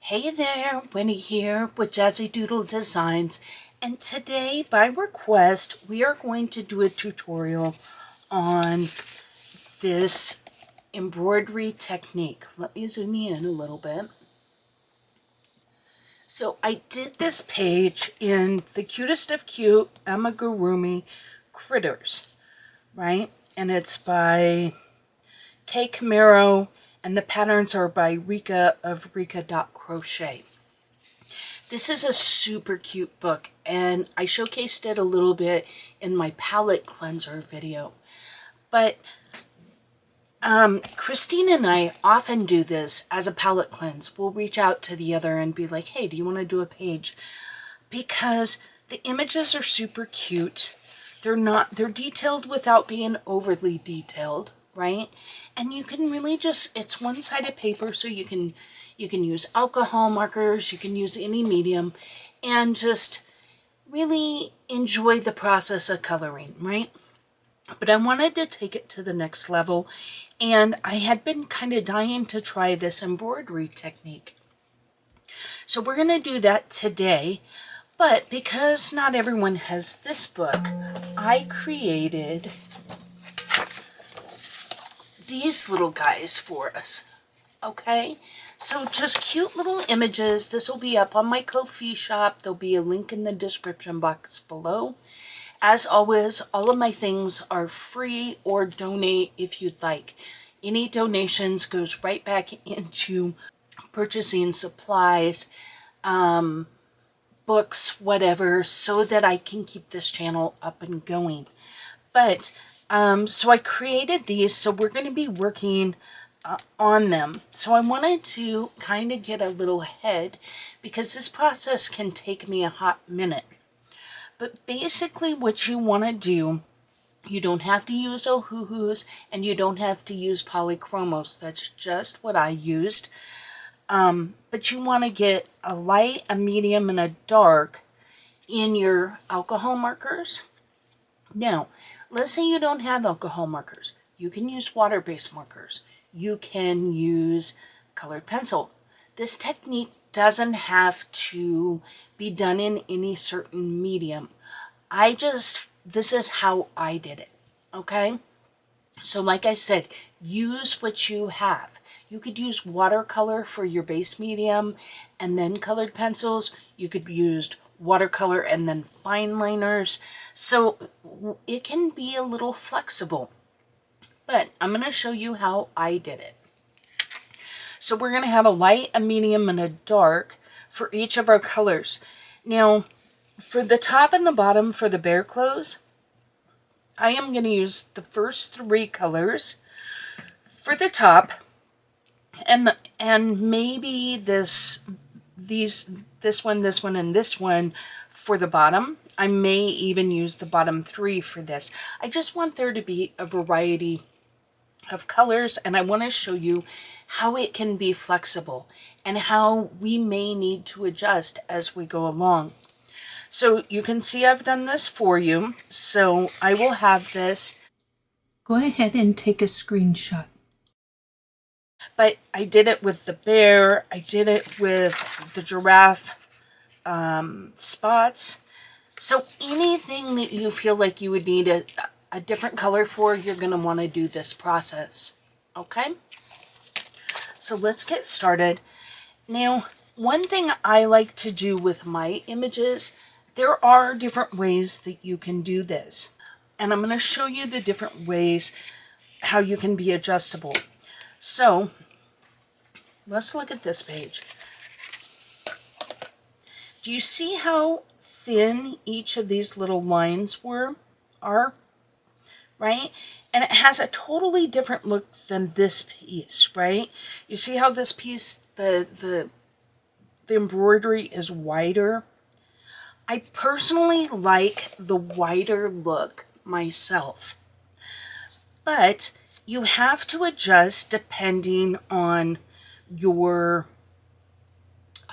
Hey there, Winnie here with Jazzydoodledesigns, and today by request we are going to do a tutorial on this embroidery technique. Let me zoom in a little bit. So I did this page in the cutest of cute amigurumi critters, right? And it's by Kay Camaro, and the patterns are by Rika of Rika.Crochet. This is a super cute book, and I showcased it a little bit in my palette cleanser video. But Christine and I often do this as a palette cleanse. We'll reach out to the other and be like, hey, do you want to do a page? Because the images are super cute. They're detailed without being overly detailed, right? And you can really just, it's one-sided paper, so you can use alcohol markers, you can use any medium, and just really enjoy the process of coloring, right? But I wanted to take it to the next level, and I had been kind of dying to try this embroidery technique. So we're going to do that today, but because not everyone has this book, I created these little guys for us. Okay, so just cute little images. This will be up on my Ko-fi shop. There'll be a link in the description box below. As always, all of my things are free, or donate if you'd like. Any donations goes right back into purchasing supplies, books, whatever, so that I can keep this channel up and going. But so I created these, so we're going to be working on them. So I wanted to kind of get a little ahead because this process can take me a hot minute. But basically what you want to do, you don't have to use Ohuhus and you don't have to use polychromos. That's just what I used. But you want to get a light, a medium, and a dark in your alcohol markers. Now, let's say you don't have alcohol markers. You can use water-based markers. You can use colored pencil. This technique doesn't have to be done in any certain medium. This is how I did it, okay? So like I said, use what you have. You could use watercolor for your base medium and then colored pencils. You could use watercolor and then fine liners. So it can be a little flexible, but I'm going to show you how I did it. So we're going to have a light, a medium, and a dark for each of our colors. Now, for the top and the bottom for the bear clothes, I am going to use the first three colors for the top, and maybe this one, and this one for the bottom. I may even use the bottom three for this. I just want there to be a variety of colors, and I want to show you how it can be flexible and how we may need to adjust as we go along. So you can see I've done this for you. So I will have this. Go ahead and take a screenshot. But I did it with the bear. I did it with the giraffe spots. So anything that you feel like you would need a different color for, you're going to want to do this process. Okay? So let's get started. Now, one thing I like to do with my images, there are different ways that you can do this. And I'm going to show you the different ways how you can be adjustable. So let's look at this page. Do you see how thin each of these little lines are? Right? And it has a totally different look than this piece, right? You see how this piece, the embroidery is wider? I personally like the wider look myself, but you have to adjust depending on your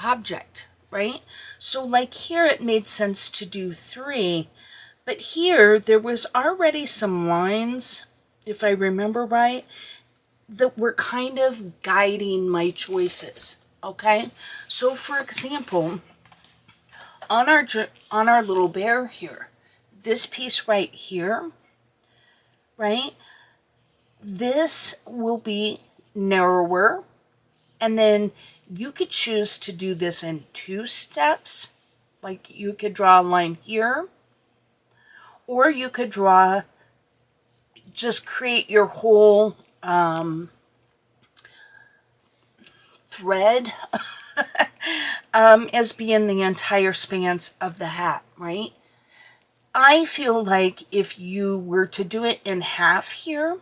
object, right? So like here it made sense to do 3, but here there was already some lines, if I remember right, that were kind of guiding my choices, Okay, so for example, on our little bear here, this piece right here, right? This will be narrower, and then you could choose to do this in 2 steps. Like you could draw a line here, or you could just create your whole thread as being the entire span of the hat, right? I feel like if you were to do it in half here,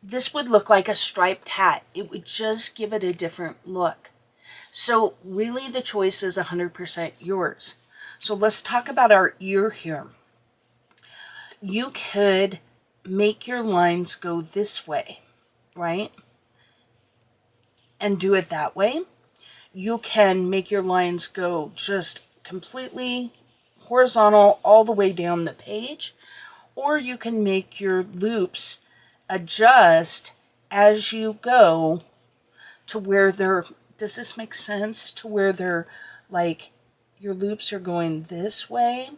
this would look like a striped hat. It would just give it a different look. So really the choice is 100% yours. So let's talk about our ear here. You could make your lines go this way, right? And do it that way. You can make your lines go just completely horizontal all the way down the page, or you can make your loops adjust as you go to where they're, does this make sense? To where they're like, your loops are going this way.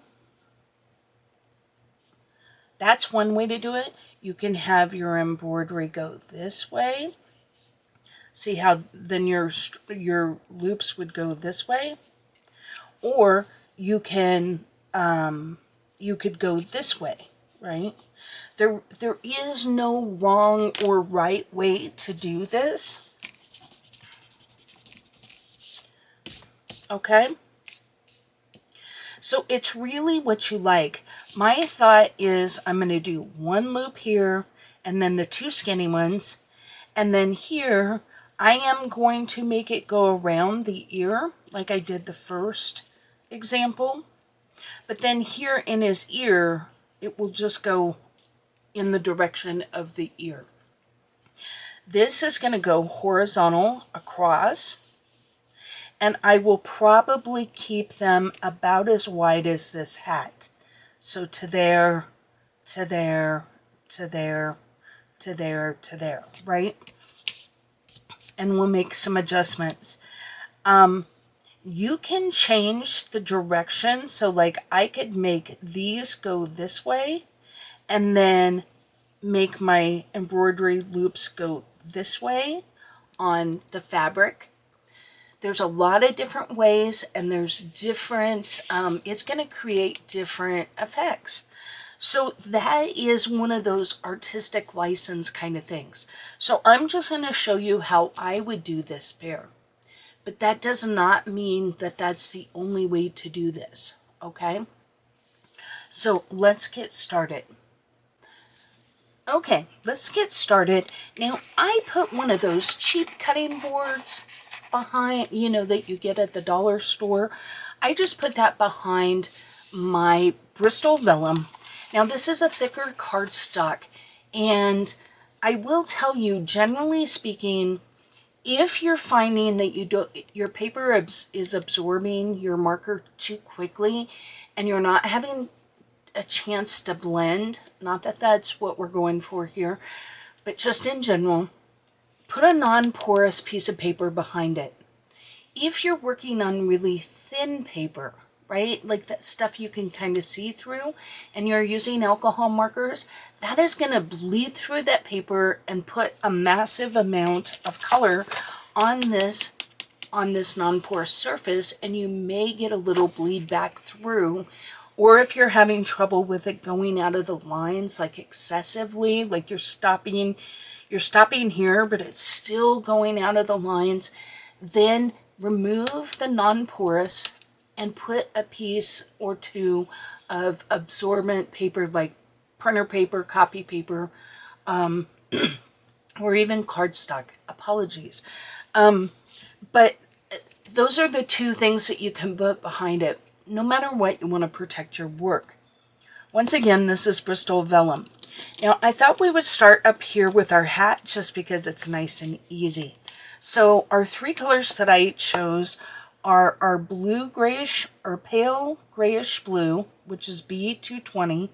That's one way to do it. You can have your embroidery go this way. See how then your loops would go this way? Or you can, you could go this way, right? There is no wrong or right way to do this. Okay? So it's really what you like. My thought is I'm going to do 1 loop here and then the 2 skinny ones. And then here I am going to make it go around the ear like I did the first example. But then here in his ear, it will just go in the direction of the ear. This is going to go horizontal across. And I will probably keep them about as wide as this hat. So to there, to there, to there, to there, to there, right? And we'll make some adjustments. You can change the direction. So like I could make these go this way and then make my embroidery loops go this way on the fabric. There's a lot of different ways, and there's different, it's going to create different effects. So that is one of those artistic license kind of things. So I'm just going to show you how I would do this bear. But that does not mean that that's the only way to do this, okay? So let's get started. Okay, let's get started. Now, I put one of those cheap cutting boards behind, you know, that you get at the dollar store. I just put that behind my Bristol vellum. Now this is a thicker cardstock, and I will tell you, generally speaking, if you're finding that your paper is absorbing your marker too quickly and you're not having a chance to blend, not that that's what we're going for here, but just in general, put a non-porous piece of paper behind it. If you're working on really thin paper, right, like that stuff you can kind of see through, and you're using alcohol markers, that is going to bleed through that paper and put a massive amount of color on this non-porous surface, and you may get a little bleed back through. Or if you're having trouble with it going out of the lines, like excessively, like you're stopping here, but it's still going out of the lines, then remove the non-porous and put a piece or 2 of absorbent paper, like printer paper, copy paper, or even cardstock. Apologies. But those are the 2 things that you can put behind it, no matter what you want to protect your work. Once again, this is Bristol vellum. Now, I thought we would start up here with our hat just because it's nice and easy. So our 3 colors that I chose are our blue grayish or pale grayish blue, which is B220,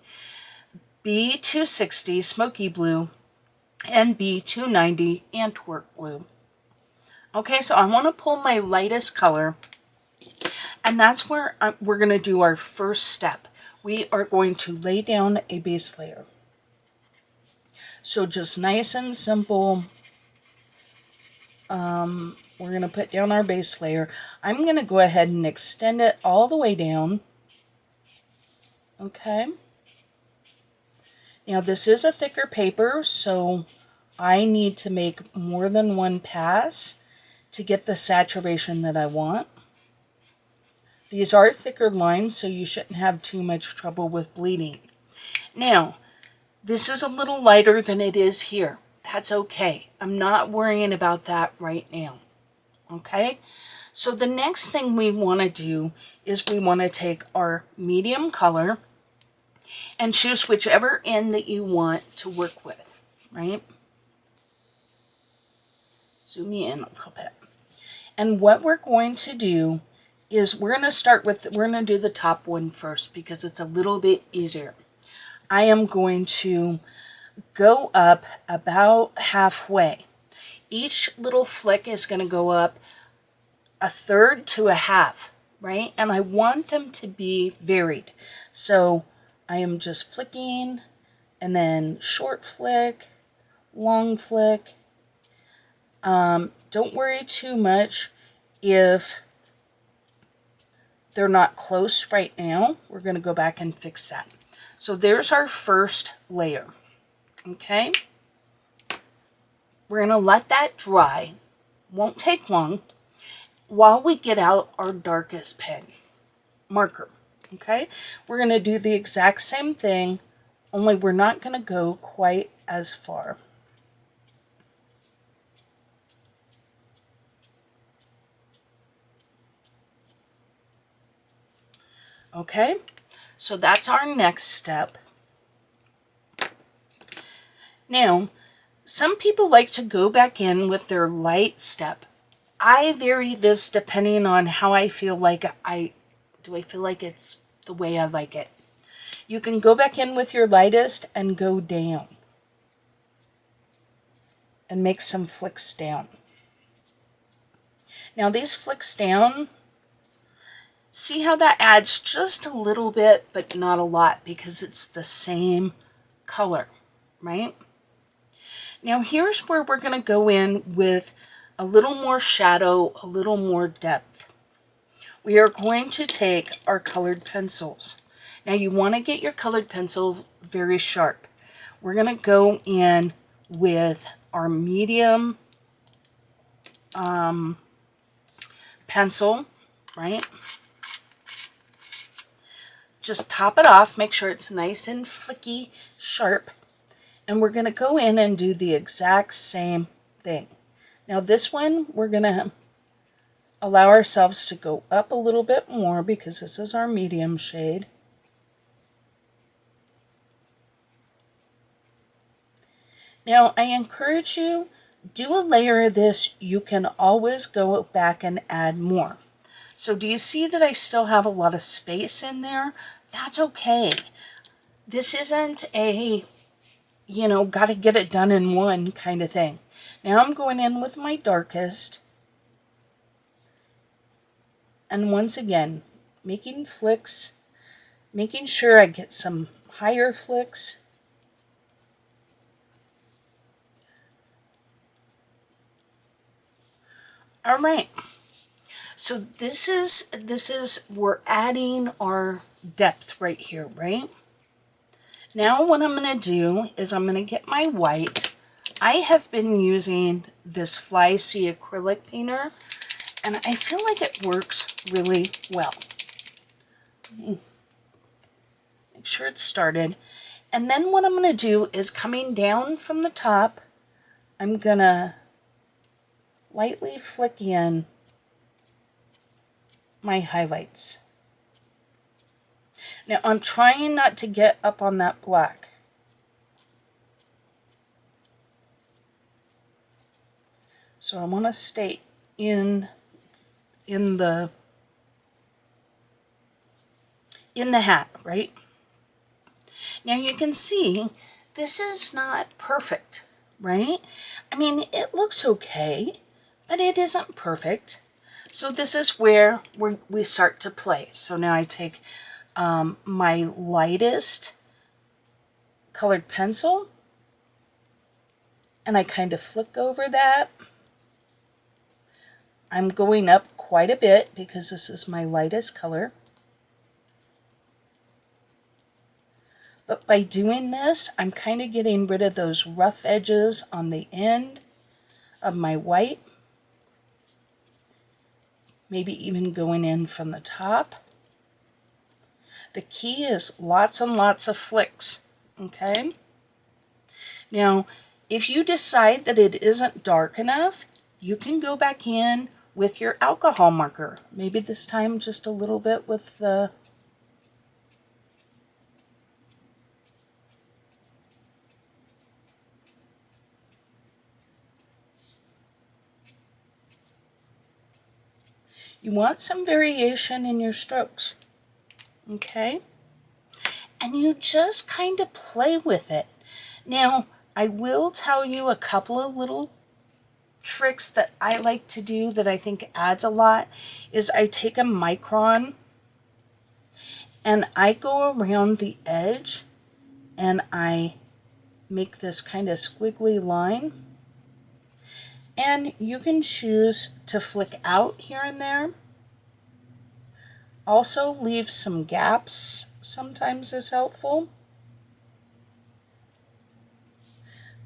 B260 smoky blue, and B290 Antwerp blue. Okay, so I want to pull my lightest color, and that's where we're going to do our first step. We are going to lay down a base layer. So just nice and simple. We're going to put down our base layer. I'm going to go ahead and extend it all the way down. Okay. Now this is a thicker paper, so I need to make more than one pass to get the saturation that I want. These are thicker lines, so you shouldn't have too much trouble with bleeding. Now, this is a little lighter than it is here. That's okay. I'm not worrying about that right now. Okay? So the next thing we want to do is we want to take our medium color and choose whichever end that you want to work with, right? Zoom in a little bit. And what we're going to do is we're going to do the top one first because it's a little bit easier. I am going to go up about halfway. Each little flick is going to go up a third to a half, right? And I want them to be varied. So I am just flicking and then short flick, long flick. Don't worry too much if they're not close right now. We're going to go back and fix that. So there's our first layer. Okay. We're going to let that dry. Won't take long while we get out our darkest pen marker. Okay. We're going to do the exact same thing, only we're not going to go quite as far. Okay, so that's our next step. Now, some people like to go back in with their light step. I vary this depending on how I feel like I feel like it's the way I like it. You can go back in with your lightest and go down. And make some flicks down. Now these flicks down, see how that adds just a little bit, but not a lot because it's the same color, right? Now here's where we're going to go in with a little more shadow, a little more depth. We are going to take our colored pencils. Now you want to get your colored pencil very sharp. We're going to go in with our medium pencil, right? Just top it off, make sure it's nice and flicky, sharp. And we're going to go in and do the exact same thing. Now this one, we're going to allow ourselves to go up a little bit more because this is our medium shade. Now I encourage you, do a layer of this. You can always go back and add more. So do you see that I still have a lot of space in there? That's okay. This isn't a, got to get it done in one kind of thing. Now I'm going in with my darkest. And once again, making flicks, making sure I get some higher flicks. All right. So this is we're adding our depth right here, right? Now what I'm going to do is I'm going to get my white. I have been using this Fly Sea acrylic painter, and I feel like it works really well. Make sure it's started. And then what I'm going to do is coming down from the top, I'm going to lightly flick in my highlights. Now I'm trying not to get up on that black. So I want to stay in the hat, right? Now you can see this is not perfect, right? I mean, it looks okay, but it isn't perfect. So this is where we start to play. So now I take my lightest colored pencil and I kind of flick over that. I'm going up quite a bit because this is my lightest color. But by doing this, I'm kind of getting rid of those rough edges on the end of my white. Maybe even going in from the top. The key is lots and lots of flicks, okay? Now, if you decide that it isn't dark enough, you can go back in with your alcohol marker. Maybe this time just a little bit with the you want some variation in your strokes, okay? And you just kind of play with it. Now, I will tell you a couple of little tricks that I like to do that I think adds a lot is I take a micron and I go around the edge and I make this kind of squiggly line. And you can choose to flick out here and there. Also leave some gaps sometimes is helpful.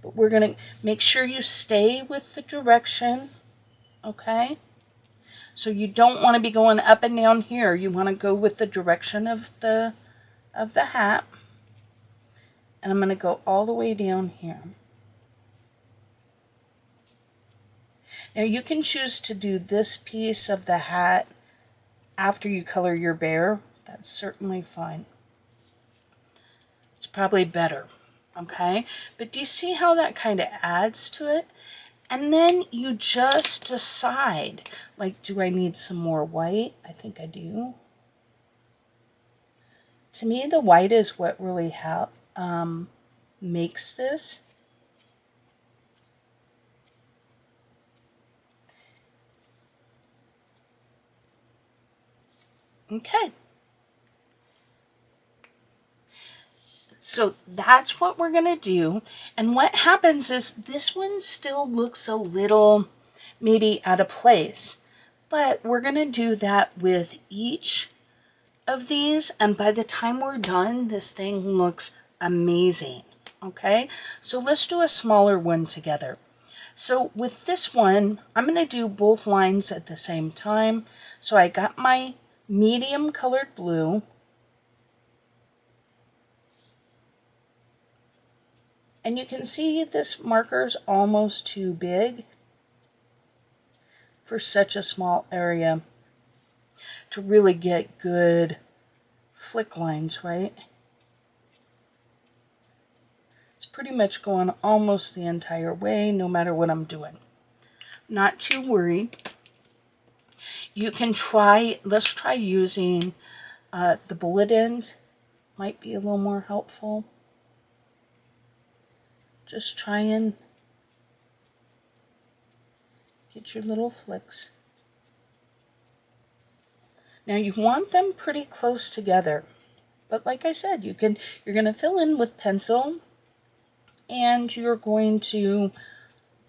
But we're going to make sure you stay with the direction, okay? So you don't want to be going up and down here. You want to go with the direction of the hat. And I'm going to go all the way down here. Now you can choose to do this piece of the hat after you color your bear. That's certainly fine. It's probably better, okay? But do you see how that kind of adds to it? And then you just decide, like, do I need some more white? I think I do. To me, the white is what really makes this. Okay. So that's what we're going to do. And what happens is this one still looks a little maybe out of place. But we're going to do that with each of these. And by the time we're done, this thing looks amazing. Okay, so let's do a smaller one together. So with this one, I'm going to do both lines at the same time. So I got my medium colored blue. And you can see this marker's almost too big for such a small area to really get good flick lines, right? It's pretty much going almost the entire way, no matter what I'm doing. Not too worried. You can try, let's try using the bullet end. Might be a little more helpful. Just try and get your little flicks. Now you want them pretty close together, but like I said, you're going to fill in with pencil, and you're going to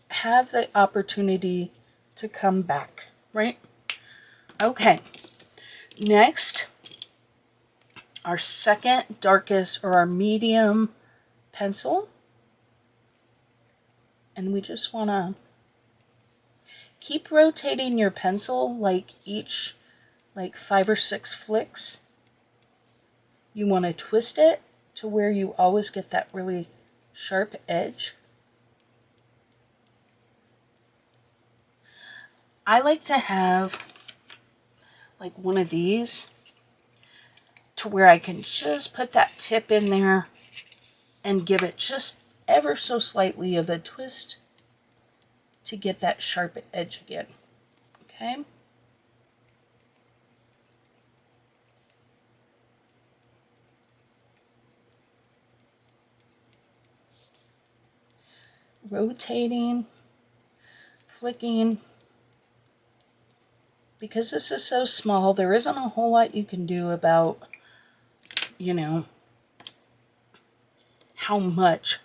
have the opportunity to come back, right? Okay. Next, our second darkest or our medium pencil. And we just want to keep rotating your pencil like 5 or 6 flicks. You want to twist it to where you always get that really sharp edge. I like to have like one of these to where I can just put that tip in there and give it just ever so slightly of a twist to get that sharp edge again. Okay? Rotating, flicking, because this is so small, there isn't a whole lot you can do about, you know, how much.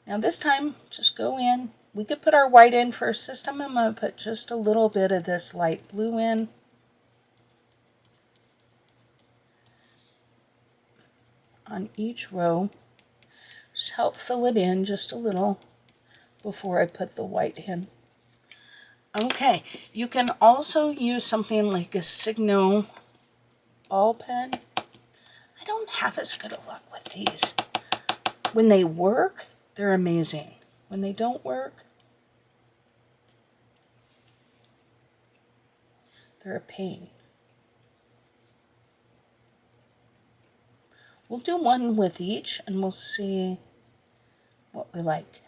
Now this time, just go in. We could put our white in first. This time I'm going to put just a little bit of this light blue in. On each row. Just help fill it in just a little before I put the white in. Okay, you can also use something like a Signo ball pen. I don't have as good a luck with these. When they work, they're amazing. When they don't work, they're a pain. We'll do one with each and we'll see what we like.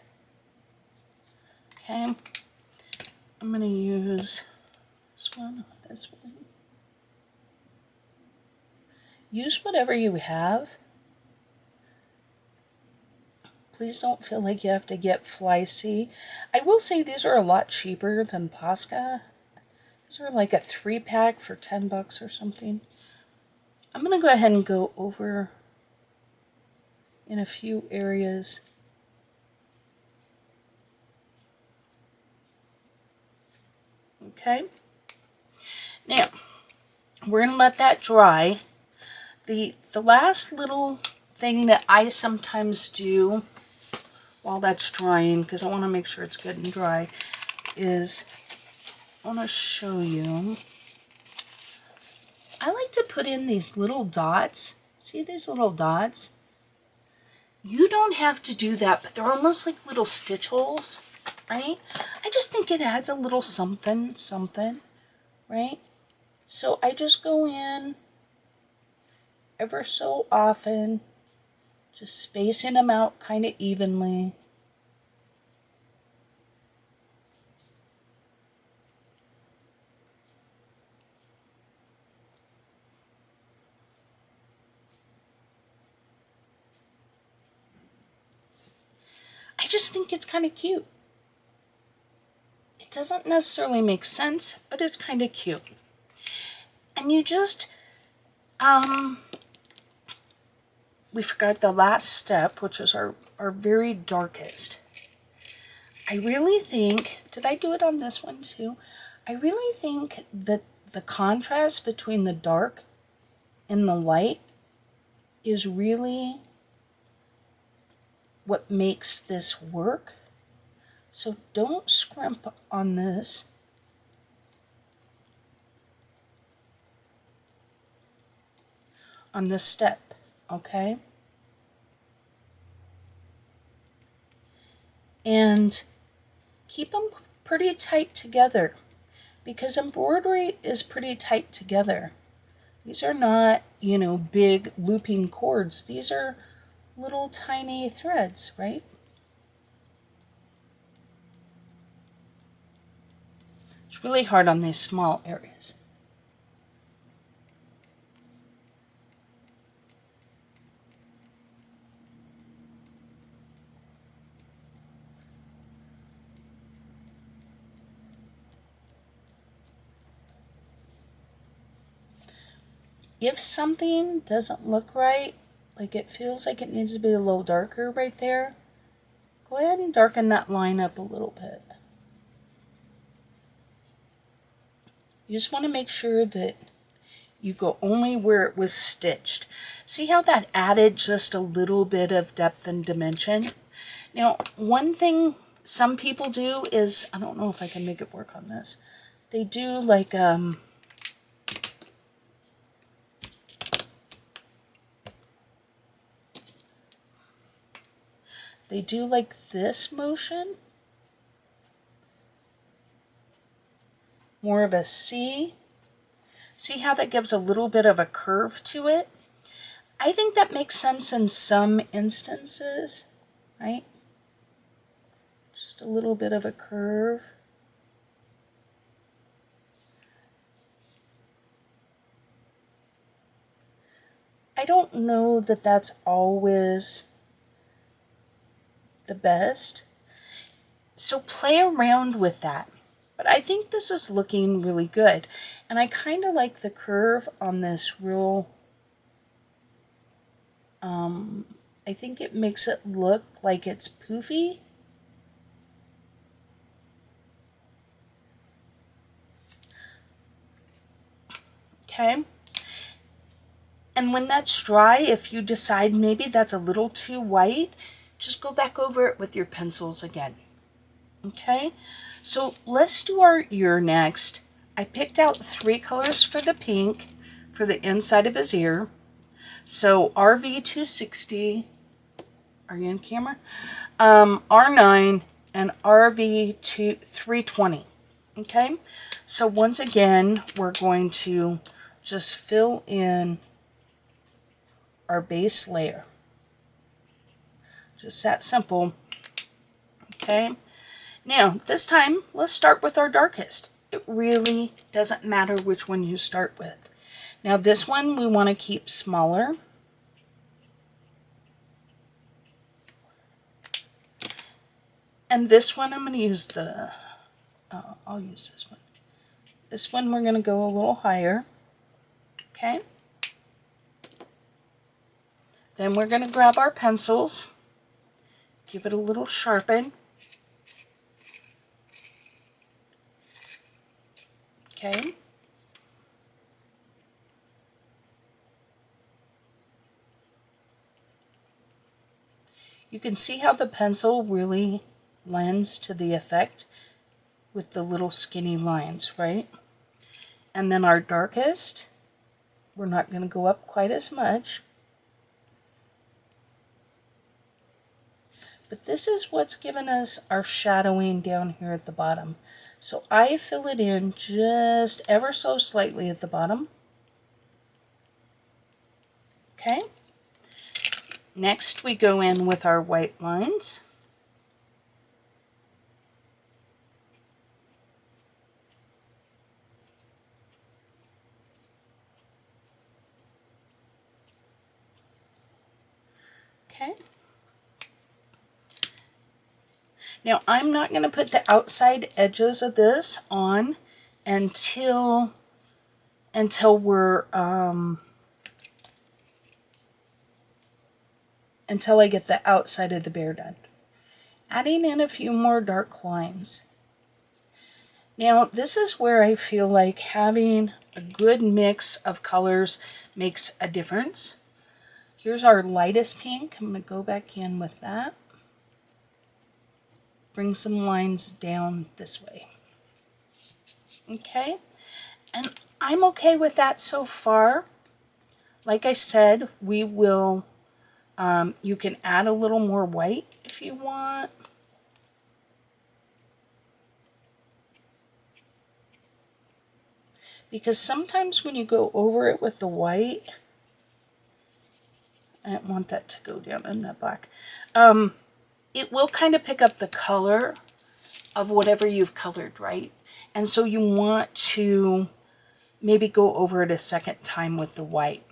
Okay, I'm going to use this one, this one. Use whatever you have. Please don't feel like you have to get flicey. I will say these are a lot cheaper than Posca. These are like a 3-pack for 10 bucks or something. I'm going to go ahead and go over in a few areas. Okay. Now, we're going to let that dry. The last little thing that I sometimes do while that's drying, because I want to make sure it's good and dry, is I want to show you. I like to put in these little dots. See these little dots? You don't have to do that, but they're almost like little stitch holes, right? I just think it adds a little something, right? So I just go in ever so often, just spacing them out kind of evenly. I just think it's kind of cute. It doesn't necessarily make sense, but it's kind of cute. And you just, we forgot the last step, which is our very darkest. I really think, did I do it on this one too? I really think that the contrast between the dark and the light is really what makes this work. So don't scrimp on this. On this step, okay? And keep them pretty tight together, because embroidery is pretty tight together. These are not, you know, big looping cords. These are little tiny threads, right? It's really hard on these small areas. If something doesn't look right, like it feels like it needs to be a little darker right there, go ahead and darken that line up a little bit. You just want to make sure that you go only where it was stitched. See how that added just a little bit of depth and dimension? Now, one thing some people do is, I don't know if I can make it work on this. They do like, they do like this motion. More of a C. See how that gives a little bit of a curve to it? I think that makes sense in some instances, right? Just a little bit of a curve. I don't know that that's always the best. So play around with that. But I think this is looking really good. And I kind of like the curve on this real, I think it makes it look like it's poofy. Okay. And when that's dry, if you decide maybe that's a little too white, just go back over it with your pencils again. Okay, so let's do our ear next. I picked out 3 colors for the pink for the inside of his ear. So RV260, are you in camera? R9 and RV320. Okay, so once again, we're going to just fill in our base layer. Just that simple. Okay. Now, this time, let's start with our darkest. It really doesn't matter which one you start with. Now, this one we want to keep smaller. And this one, I'm going to use the, I'll use this one. This one we're going to go a little higher. Okay. Then we're going to grab our pencils, give it a little sharpen. Okay. You can see how the pencil really lends to the effect with the little skinny lines, right? And then our darkest, we're not going to go up quite as much. But this is what's given us our shadowing down here at the bottom. So I fill it in just ever so slightly at the bottom. Okay. Next we go in with our white lines. Okay. Now I'm not going to put the outside edges of this on until we're until I get the outside of the bear done. Adding in a few more dark lines. Now this is where I feel like having a good mix of colors makes a difference. Here's our lightest pink. I'm going to go back in with that. Bring some lines down this way. Okay, and I'm okay with that so far. Like I said, we will, you can add a little more white if you want. Because sometimes when you go over it with the white, I don't want that to go down in that black. It will kind of pick up the color of whatever you've colored, right? And so you want to maybe go over it a second time with the white.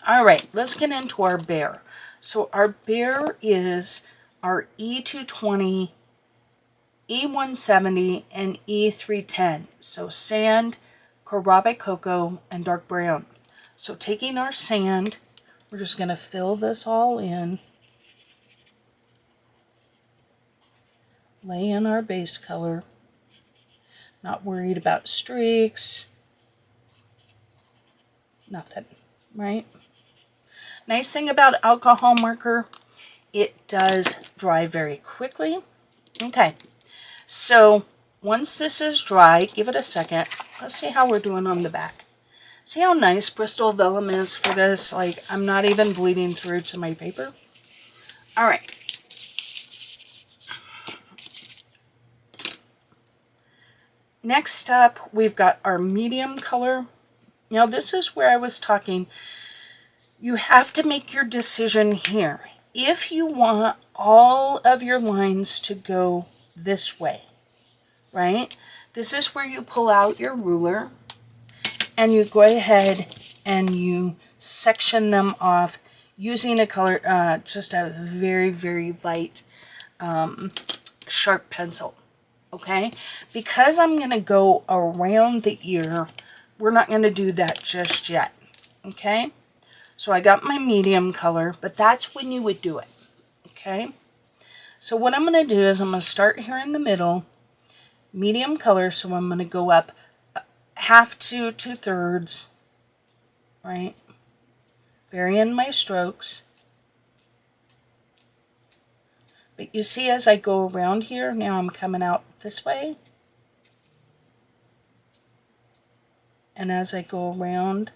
All right, let's get into our bear. So our bear is our E220, E170, and E310. So sand, Corabe cocoa, and dark brown. So taking our sand, we're just going to fill this all in. Lay in our base color. Not worried about streaks. Nothing, right? Nice thing about alcohol marker, it does dry very quickly. Okay, so once this is dry, give it a second. Let's see how we're doing on the back. See how nice Bristol vellum is for this? Like, I'm not even bleeding through to my paper. All right. Next up, we've got our medium color. Now, this is where I was talking. You have to make your decision here. If you want all of your lines to go this way, right? This is where you pull out your ruler and you go ahead and you section them off using a color, just a very, very light, sharp pencil. okay? Because I'm going to go around the ear, we're not going to do that just yet, okay? So I got my medium color, but that's when you would do it, okay? So what I'm going to do is I'm going to start here in the middle, medium color, so I'm going to go up half to 2/3, right? Varying my strokes. But you see as I go around here, now I'm coming out this way. And as I go around,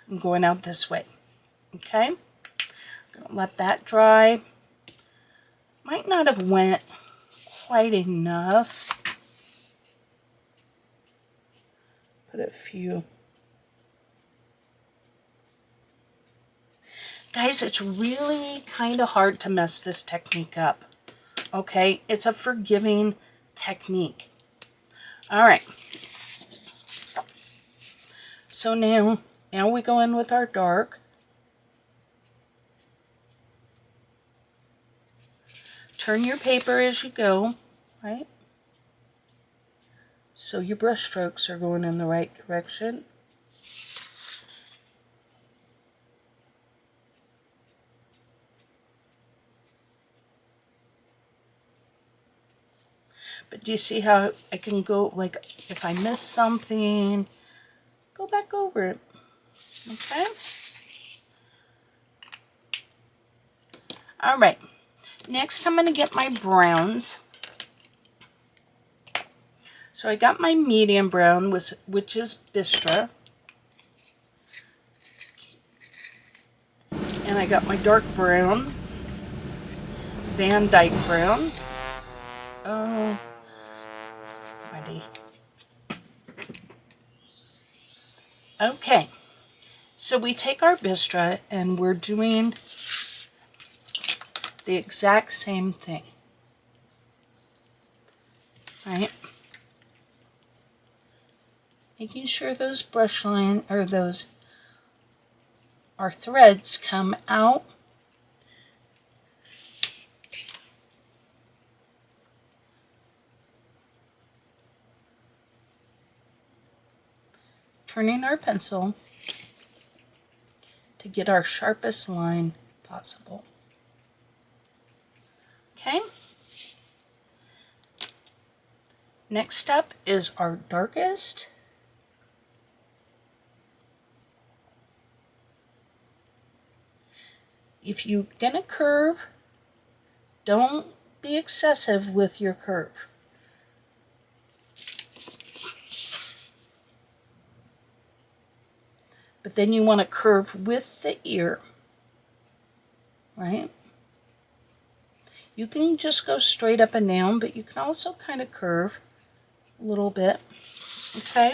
I'm going out this way. Okay? Gonna let that dry. Might not have went quite enough. Put a few. Guys, it's really kind of hard to mess this technique up. Okay? It's a forgiving technique. All right. So now we go in with our dark. Turn your paper as you go, right? So your brush strokes are going in the right direction. But do you see how I can go, like, if I miss something, go back over it, okay? All right, next I'm going to get my browns. So I got my medium brown, which is Bistra. And I got my dark brown, Van Dyke brown. Oh, righty. Okay, so we take our Bistra and we're doing the exact same thing, right? Making sure those brush line, or those, our threads come out. Turning our pencil to get our sharpest line possible. Okay. Next up is our darkest. If you're gonna curve, don't be excessive with your curve. But then you want to curve with the ear, right? You can just go straight up and down, but you can also kind of curve a little bit, okay?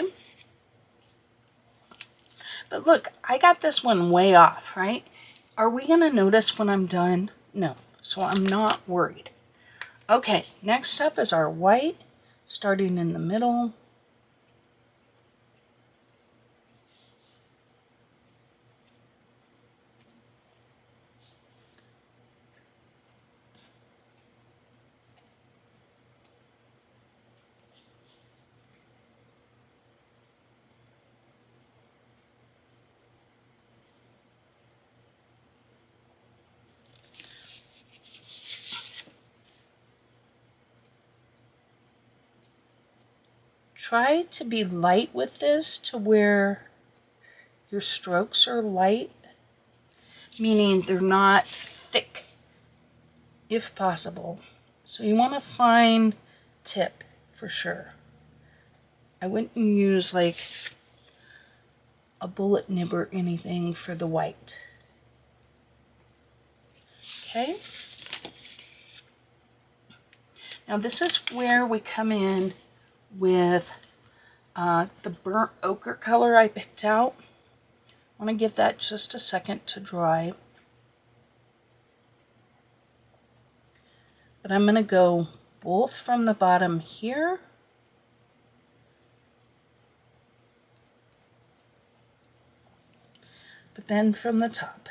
But look, I got this one way off, right? Are we going to notice when I'm done? No, so I'm not worried. Okay, next up is our white, starting in the middle. Try to be light with this to where your strokes are light, meaning they're not thick, if possible. So you want a fine tip for sure. I wouldn't use like a bullet nib or anything for the white. Okay. Now this is where we come in with the burnt ochre color I picked out. I want to give that just a second to dry. But I'm going to go both from the bottom here but then from the top.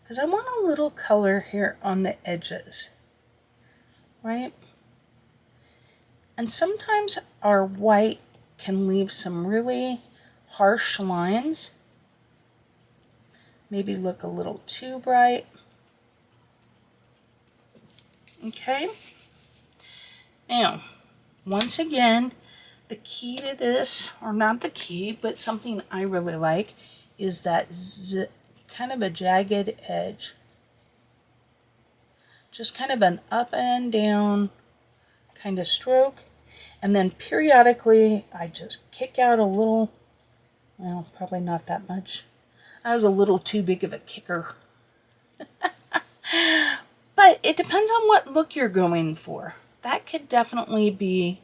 because I want a little color here on the edges, right? And sometimes our white can leave some really harsh lines, maybe look a little too bright. Okay, now once again, the key to this, or not the key, but something I really like, is that kind of a jagged edge. Just kind of an up and down kind of stroke. And then periodically, I just kick out a little, well, probably not that much. That was a little too big of a kicker. But it depends on what look you're going for. That could definitely be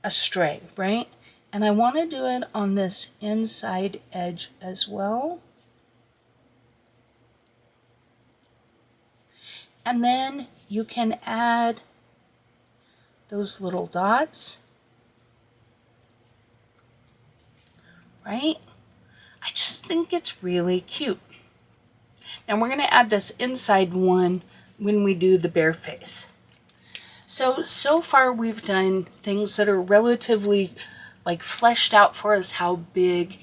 a stray, right? And I want to do it on this inside edge as well. And then you can add those little dots, right? I just think it's really cute. Now we're going to add this inside one when we do the bear face. So far we've done things that are relatively like fleshed out for us how big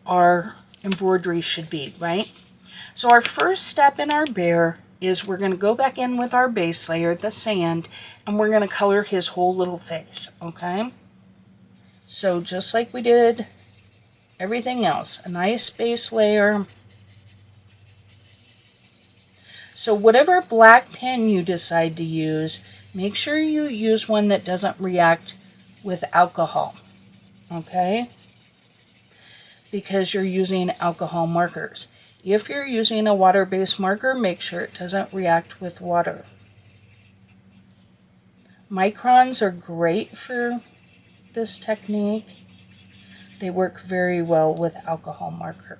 our embroidery should be, right? So our first step in our bear is we're going to go back in with our base layer, the sand, and we're going to color his whole little face, okay? So just like we did everything else, a nice base layer. So whatever black pen you decide to use, make sure you use one that doesn't react with alcohol, okay? Because you're using alcohol markers. If you're using a water-based marker, make sure it doesn't react with water. Microns are great for this technique. They work very well with alcohol marker.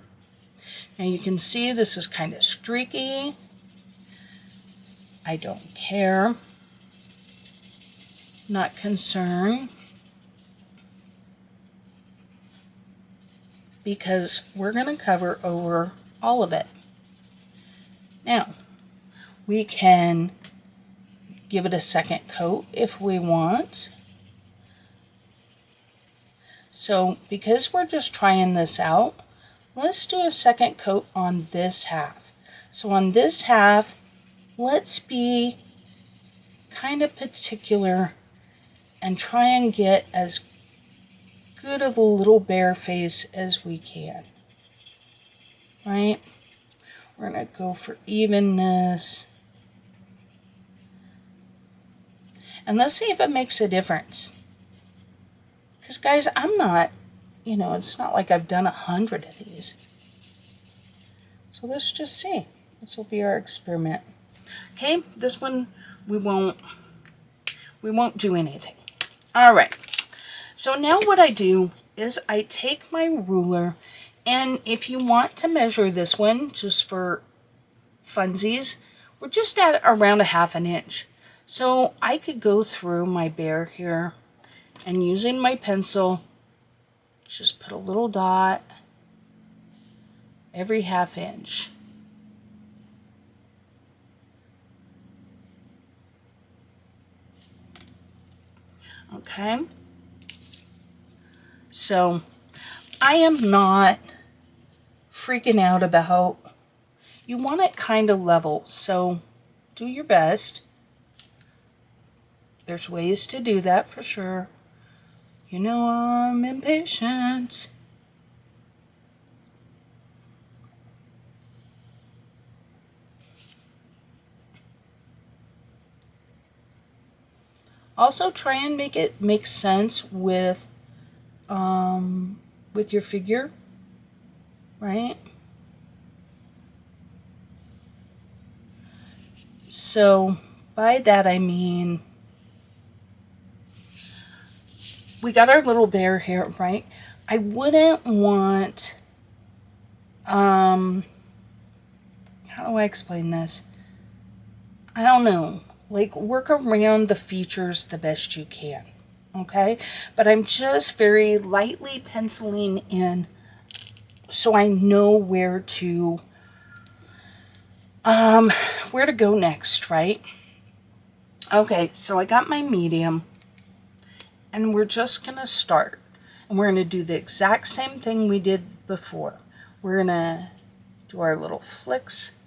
Now you can see this is kind of streaky. I don't care. Not concerned. Because we're going to cover over all of it. Now, we can give it a second coat if we want. So, because we're just trying this out, let's do a second coat on this half. So on this half, let's be kind of particular and try and get as good of a little bear face as we can. Right? We're going to go for evenness. And let's see if it makes a difference. Because guys, I'm not, it's not like I've done 100 of these. So let's just see. This will be our experiment. Okay, this one we won't do anything. All right. So now what I do is I take my ruler, and if you want to measure this one just for funsies, we're just at around a 1/2 inch. So I could go through my bear here and using my pencil, just put a little dot every 1/2 inch. Okay. So I am not freaking out about, you want it kind of level, so do your best. There's ways to do that for sure. I'm impatient. Also try and make it make sense with your figure, right? So by that I mean, we got our little bear here, right? I wouldn't want, how do I explain this? I don't know. Like, work around the features the best you can, okay? But I'm just very lightly penciling in so I know where to Where to go next, right? Okay, so I got my medium, and we're just gonna start. And we're gonna do the exact same thing we did before. We're gonna do our little flicks.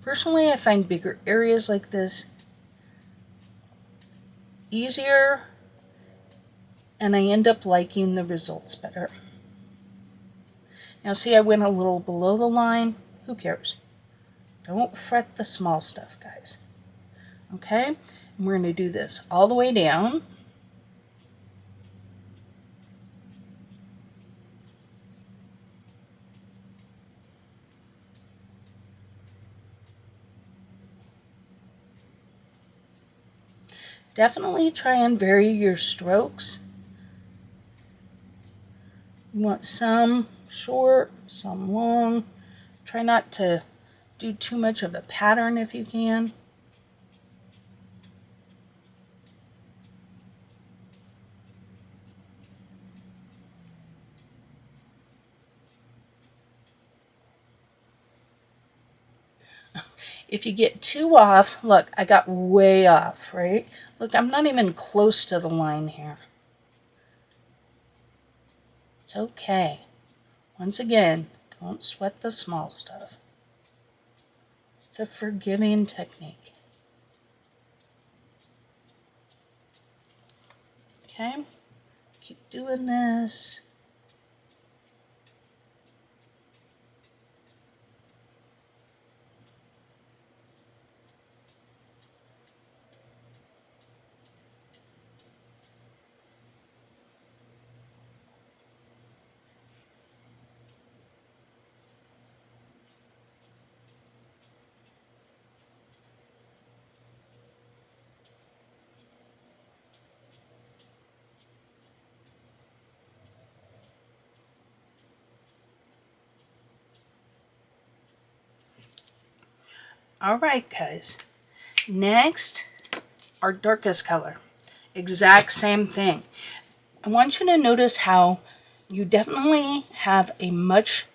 Personally, I find bigger areas like this easier, and I end up liking the results better. Now see, I went a little below the line. Who cares? Don't fret the small stuff, guys. Okay? And we're going to do this all the way down. Definitely try and vary your strokes. You want some short, some long. Try not to do too much of a pattern if you can. If you get too off, look, I got way off, right? Look, I'm not even close to the line here. It's okay. Once again, don't sweat the small stuff. It's a forgiving technique. Okay? Keep doing this. All right, guys. Next, our darkest color. Exact same thing. I want you to notice how you definitely have a much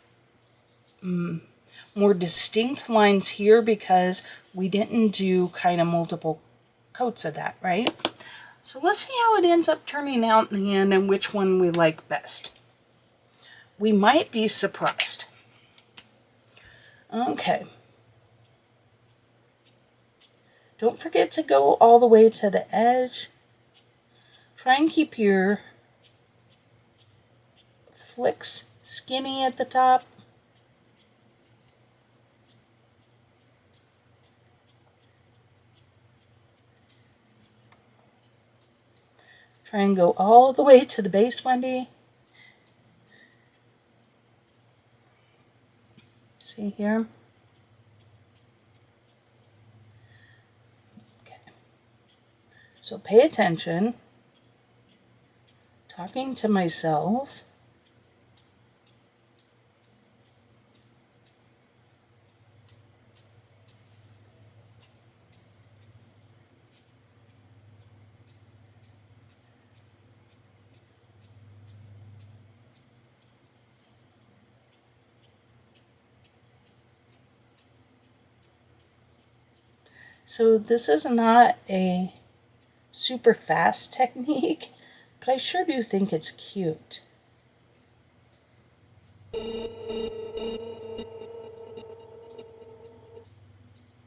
more distinct lines here because we didn't do kind of multiple coats of that, right? So let's see how it ends up turning out in the end and which one we like best. We might be surprised. Okay. Don't forget to go all the way to the edge. Try and keep your flicks skinny at the top. Try and go all the way to the base, Wendy. See here? Okay. So pay attention. Talking to myself. So this is not a super fast technique, but I sure do think it's cute.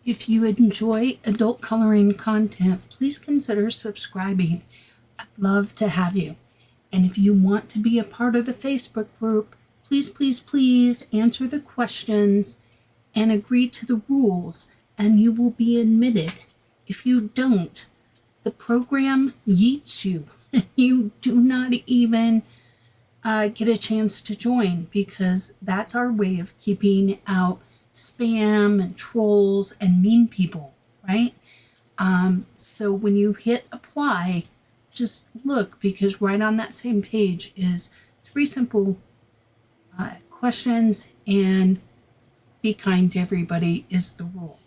If you enjoy adult coloring content, please consider subscribing. I'd love to have you. And if you want to be a part of the Facebook group, please, please, please answer the questions and agree to the rules, and you will be admitted. If you don't, the program yeets you. You do not even get a chance to join because that's our way of keeping out spam and trolls and mean people, right? So when you hit apply, just look because right on that same page is 3 simple questions, and be kind to everybody is the rule.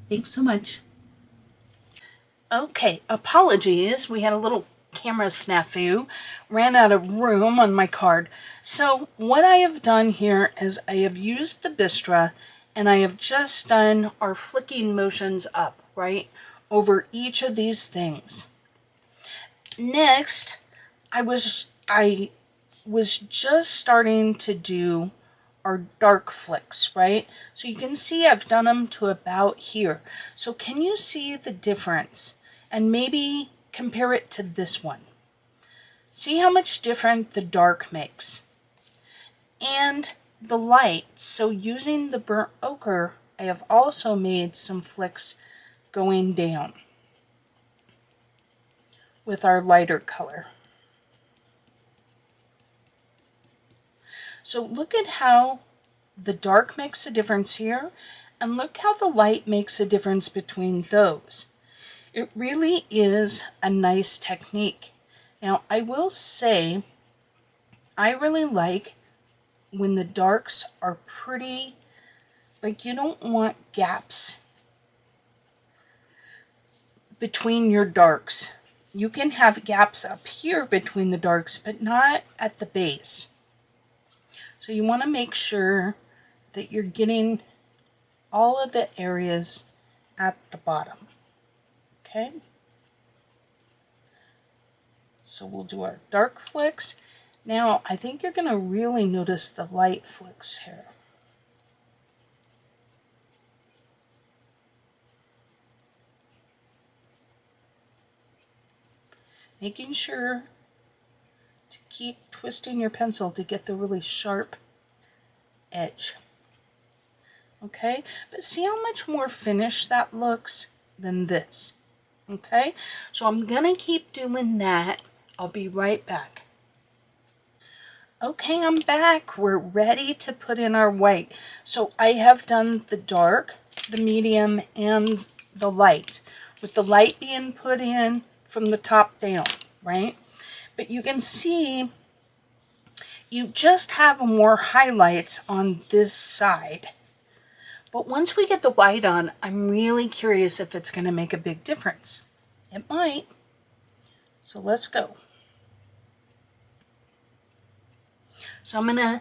Thanks so much. Okay, apologies. We had a little camera snafu, ran out of room on my card. So what I have done here is I have used the Bistra and I have just done our flicking motions up, right, over each of these things. Next, I was just starting to do our dark flicks, right? So you can see I've done them to about here. So can you see the difference? And maybe compare it to this one. See how much different the dark makes. And the light. So using the burnt ochre, I have also made some flicks going down with our lighter color. So look at how the dark makes a difference here, and look how the light makes a difference between those. It really is a nice technique. Now, I will say, I really like when the darks are pretty, like you don't want gaps between your darks. You can have gaps up here between the darks, but not at the base. So you want to make sure that you're getting all of the areas at the bottom. Okay? So we'll do our dark flicks. Now, I think you're going to really notice the light flicks here. Making sure to keep twisting your pencil to get the really sharp edge. Okay, but see how much more finished that looks than this. Okay, so I'm gonna keep doing that. I'll be right back. Okay, I'm back. We're ready to put in our white. So I have done the dark, the medium, and the light, with the light being put in from the top down, right? But you can see you just have more highlights on this side. But once we get the white on, I'm really curious if it's going to make a big difference. It might. So let's go. So I'm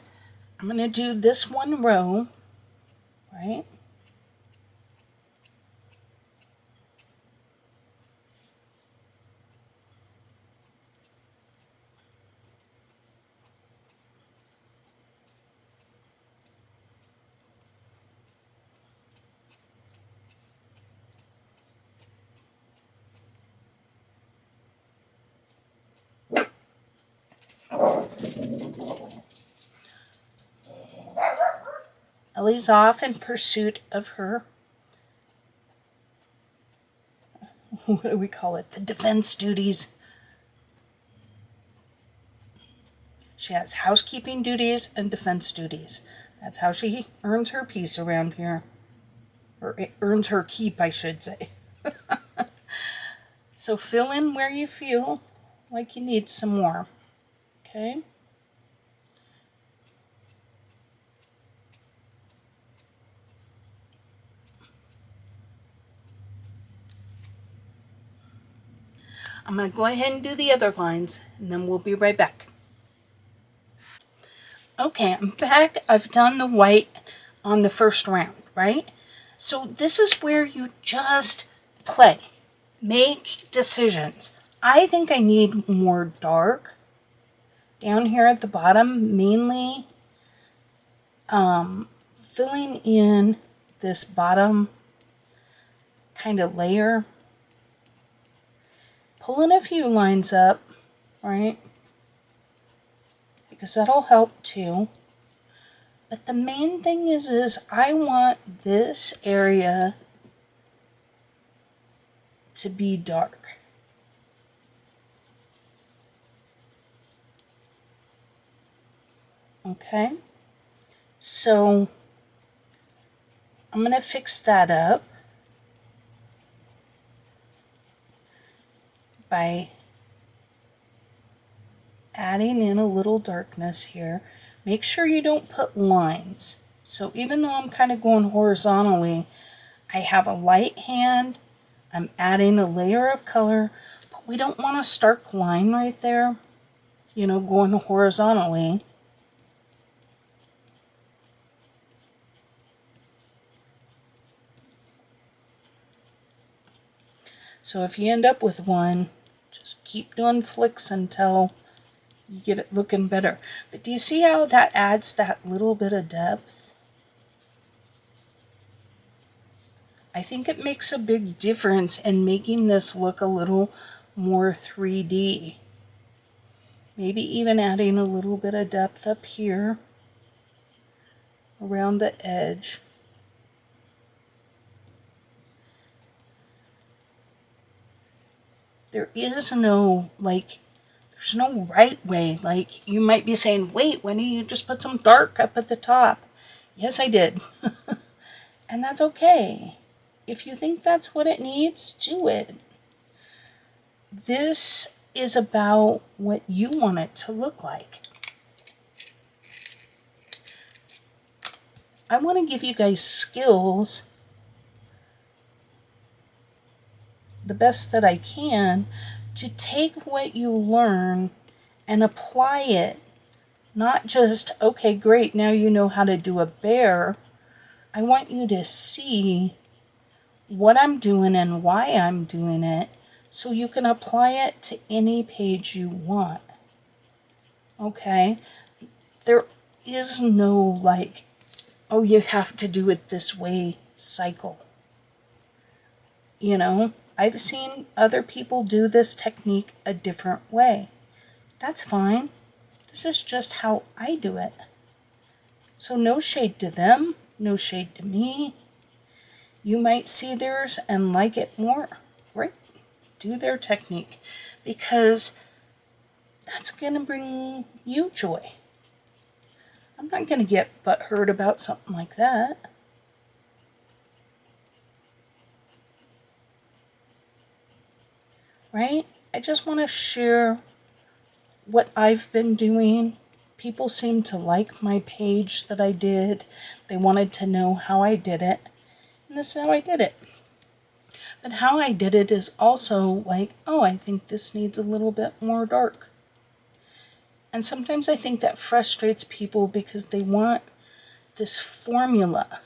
gonna do this one row, right? Ellie's off in pursuit of her, what do we call it? The defense duties. She has housekeeping duties and defense duties. That's how she earns her peace around here. Or it earns her keep, I should say. So fill in where you feel like you need some more. Okay? I'm going to go ahead and do the other lines, and then we'll be right back. Okay, I'm back. I've done the white on the first round, right? So this is where you just play. Make decisions. I think I need more dark down here at the bottom, mainly filling in this bottom kind of layer. Pulling a few lines up, right? Because that'll help too. But the main thing is I want this area to be dark. Okay? So I'm going to fix that up by adding in a little darkness here. Make sure you don't put lines. So even though I'm kind of going horizontally, I have a light hand, I'm adding a layer of color, but we don't want a stark line right there, you know, going horizontally. So if you end up with one, just keep doing flicks until you get it looking better. But do you see how that adds that little bit of depth? I think it makes a big difference in making this look a little more 3D. Maybe even adding a little bit of depth up here around the edge. There is no, like, there's no right way. Like, you might be saying, wait, when do you just put some dark up at the top? Yes, I did. And that's okay. If you think that's what it needs, do it. This is about what you want it to look like. I want to give you guys skills the best that I can to take what you learn and apply it. Not just, okay, great, now you know how to do a bear. I want you to see what I'm doing and why I'm doing it so you can apply it to any page you want. Okay? There is no like, oh, you have to do it this way cycle. You know, I've seen other people do this technique a different way. That's fine. This is just how I do it. So no shade to them, no shade to me. You might see theirs and like it more. Great. Do their technique because that's going to bring you joy. I'm not going to get butthurt about something like that. Right? I just want to share what I've been doing. People seem to like my page that I did. They wanted to know how I did it. And this is how I did it. But how I did it is also like, oh, I think this needs a little bit more dark. And sometimes I think that frustrates people because they want this formula.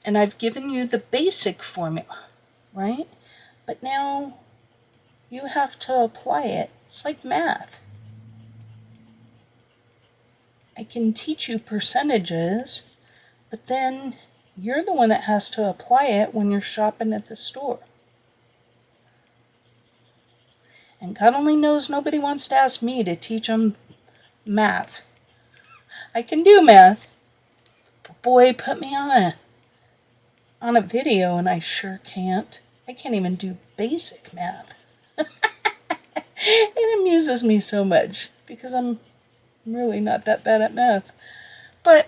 And I've given you the basic formula, right? But now you have to apply it. It's like math. I can teach you percentages, but then you're the one that has to apply it when you're shopping at the store. And God only knows nobody wants to ask me to teach them math. I can do math, but boy, put me on a video and I sure can't. I can't even do basic math. It amuses me so much because I'm really not that bad at math. But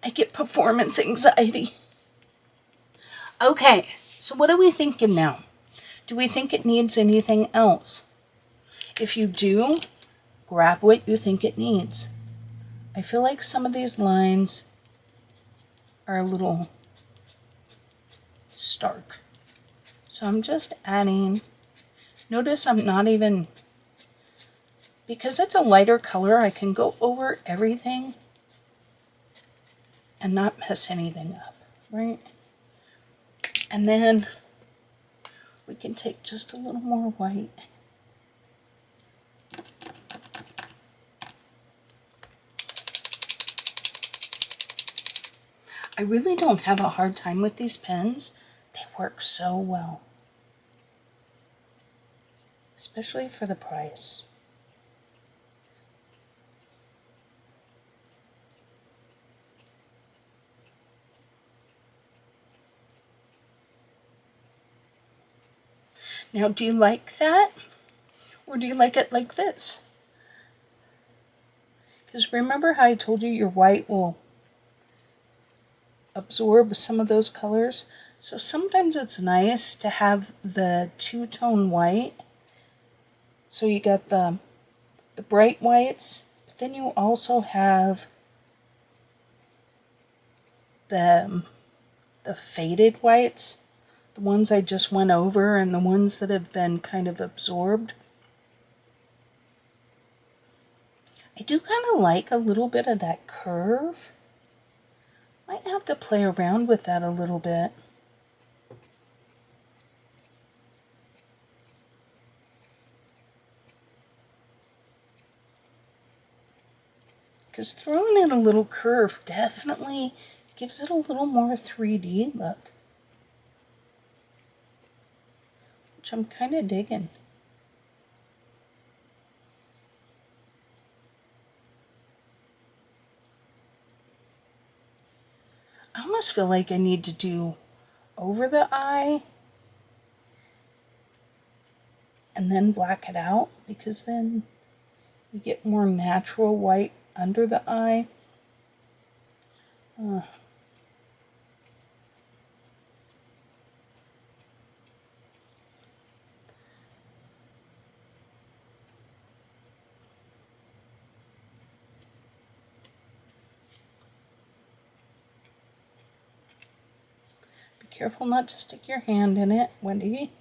I get performance anxiety. Okay, so what are we thinking now? Do we think it needs anything else? If you do, grab what you think it needs. I feel like some of these lines are a little stark. So I'm just adding. Notice I'm not even, because it's a lighter color, I can go over everything and not mess anything up, right? And then we can take just a little more white. I really don't have a hard time with these pens. They work so well. Especially for the price. Now, do you like that? Or do you like it like this? Because remember how I told you your white will absorb some of those colors? So sometimes it's nice to have the two-tone white. So you got the bright whites, but then you also have the faded whites, the ones I just went over and the ones that have been kind of absorbed. I do kind of like a little bit of that curve. Might have to play around with that a little bit. Because throwing in a little curve definitely gives it a little more 3D look, which I'm kind of digging. I almost feel like I need to do over the eye and then black it out, because then you get more natural white under the eye. Be careful not to stick your hand in it, Wendy.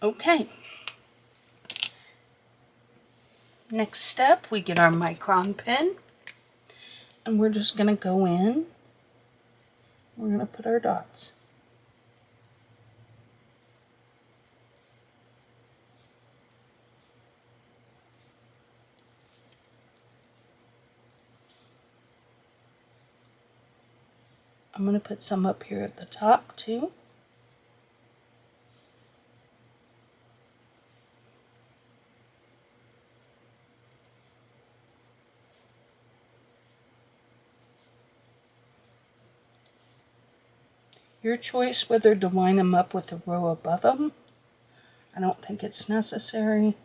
Okay. Next step, we get our micron pen, and we're just going to go in. We're going to put our dots. I'm going to put some up here at the top too. Your choice whether to line them up with the row above them. I don't think it's necessary.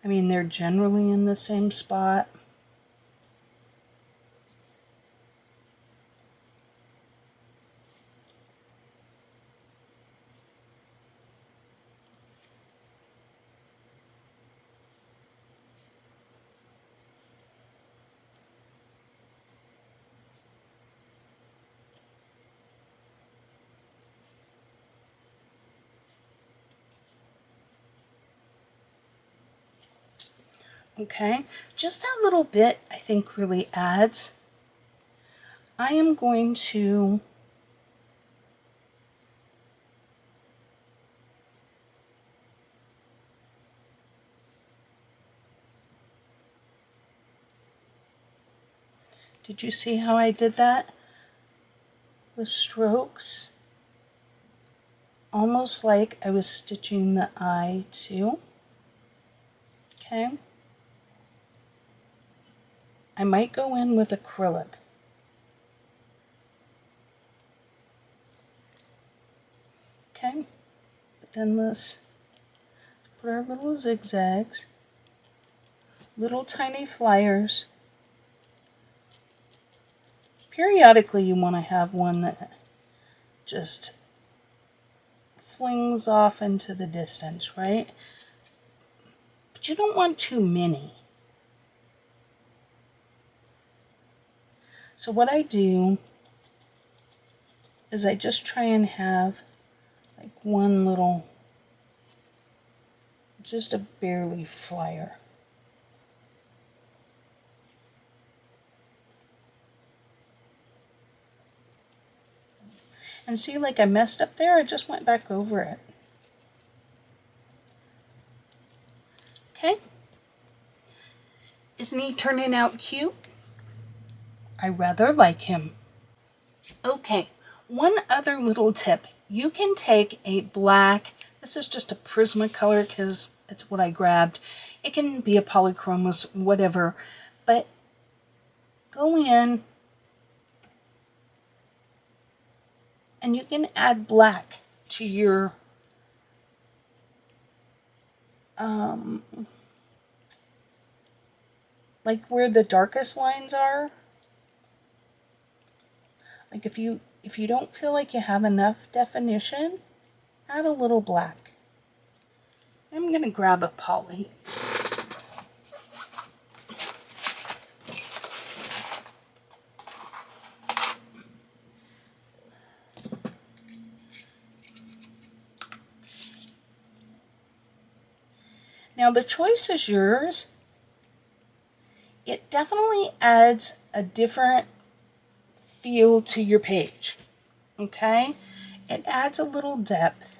I mean, they're generally in the same spot. Okay, just that little bit I think really adds. I am going to Did you see how I did that? With strokes. Almost like I was stitching the eye too. Okay. I might go in with acrylic. Okay. But then let's put our little zigzags. Little tiny flyers. Periodically you want to have one that just flings off into the distance, right? But you don't want too many. So what I do is I just try and have like one little, just a barely flyer. And see, like I messed up there, I just went back over it. Okay. Isn't he turning out cute? I rather like him. Okay, one other little tip. You can take a black, this is just a Prismacolor because it's what I grabbed. It can be a polychromos, whatever, but go in And you can add black to your like where the darkest lines are. Like if you don't feel like you have enough definition, add a little black. I'm going to grab a poly. Now the choice is yours. It definitely adds a different feel to your page, okay? It adds a little depth,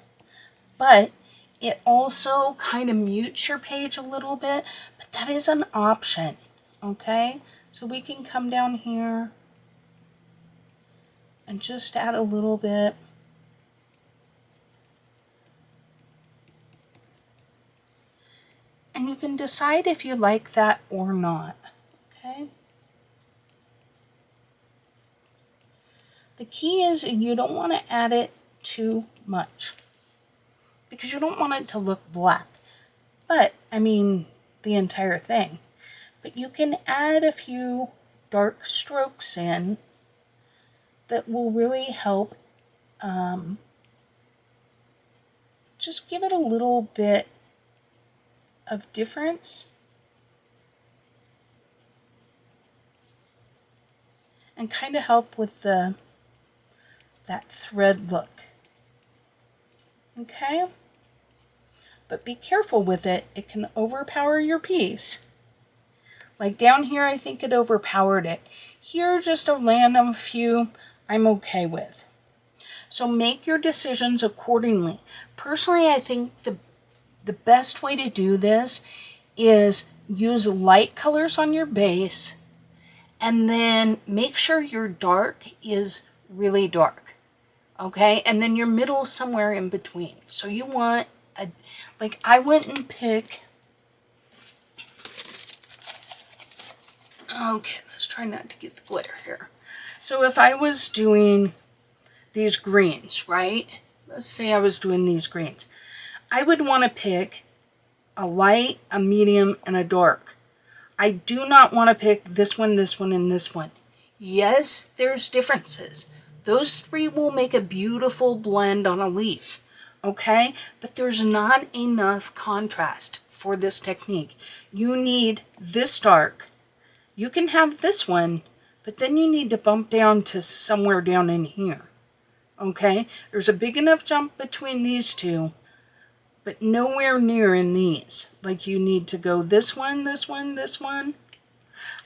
but it also kind of mutes your page a little bit, but that is an option, okay? So we can come down here and just add a little bit. And you can decide if you like that or not, okay? The key is you don't want to add it too much because you don't want it to look black. But, I mean, the entire thing. But you can add a few dark strokes in that will really help just give it a little bit of difference and kind of help with that thread look. Okay? But be careful with it. It can overpower your piece. Like down here, I think it overpowered it. Here, just a random few I'm okay with. So make your decisions accordingly. Personally, I think the best way to do this is use light colors on your base and then make sure your dark is really dark. Okay? And then your middle somewhere in between. So you want like I wouldn't pick. Okay, let's try not to get the glitter here. So if I was doing these greens, right? Let's say I was doing these greens. I would want to pick a light, a medium, and a dark. I do not want to pick this one, and this one. Yes, there's differences. Those three will make a beautiful blend on a leaf. Okay, but there's not enough contrast for this technique. You need this dark. You can have this one, but then you need to bump down to somewhere down in here. Okay, there's a big enough jump between these two, but nowhere near in these. Like you need to go this one, this one, this one.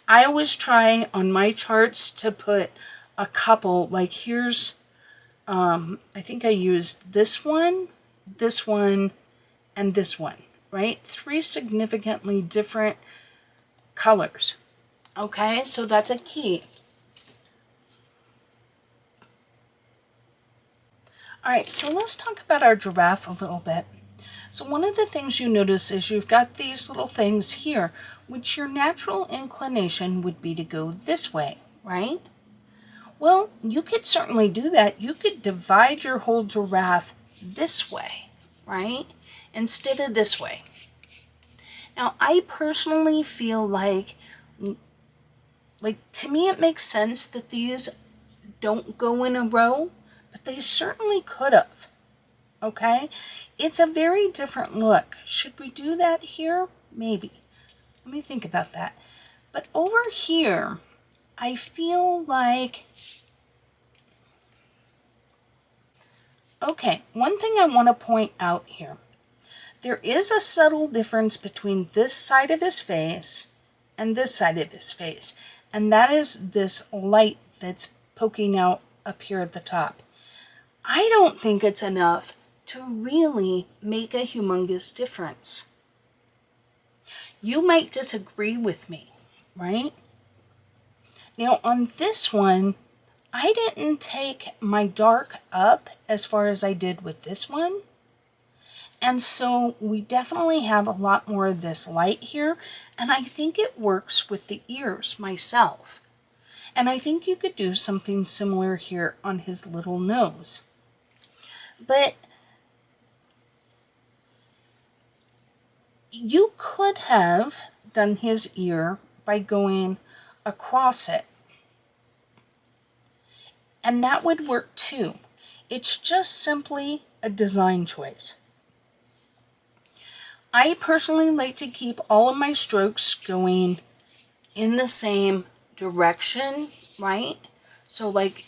I always try on my charts to put a couple, like here's I think I used this one, and this one, right? 3 significantly different colors. Okay, so that's a key. All right, so let's talk about our giraffe a little bit. So one of the things you notice is you've got these little things here, which your natural inclination would be to go this way, right? Well, you could certainly do that. You could divide your whole giraffe this way, right? Instead of this way. Now, I personally feel like to me it makes sense that these don't go in a row, but they certainly could have. Okay? It's a very different look. Should we do that here? Maybe. Let me think about that. But over here, I feel like... Okay, one thing I want to point out here. There is a subtle difference between this side of his face and this side of his face. And that is this light that's poking out up here at the top. I don't think it's enough to really make a humongous difference. You might disagree with me, right? Now on this one, I didn't take my dark up as far as I did with this one. And so we definitely have a lot more of this light here. And I think it works with the ears myself. And I think you could do something similar here on his little nose. But you could have done his ear by going across it. And that would work too. It's just simply a design choice. I personally like to keep all of my strokes going in the same direction, right? So like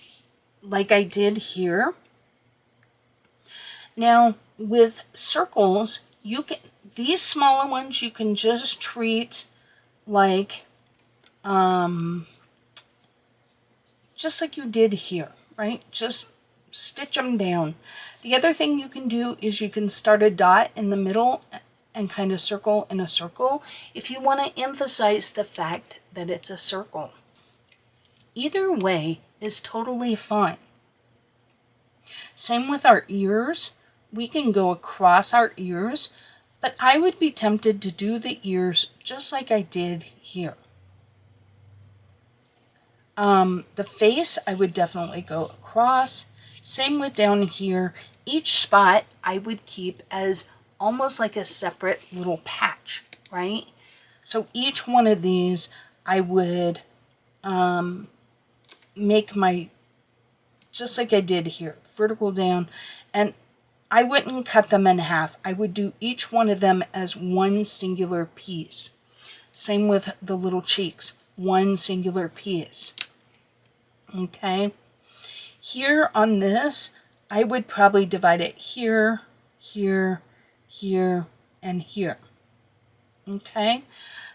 I did here. Now with circles, you can, these smaller ones you can just treat like just like you did here, right? Just stitch them down. The other thing you can do is you can start a dot in the middle and kind of circle in a circle if you want to emphasize the fact that it's a circle. Either way is totally fine. Same with our ears. We can go across our ears, but I would be tempted to do the ears just like I did here. The face, I would definitely go across. Same with down here. Each spot I would keep as almost like a separate little patch, right? So each one of these I would make my, just like I did here, vertical down, and I wouldn't cut them in half. I would do each one of them as one singular piece. Same with the little cheeks, one singular piece. Okay, here on this, I would probably divide it here, here, here, and here. Okay,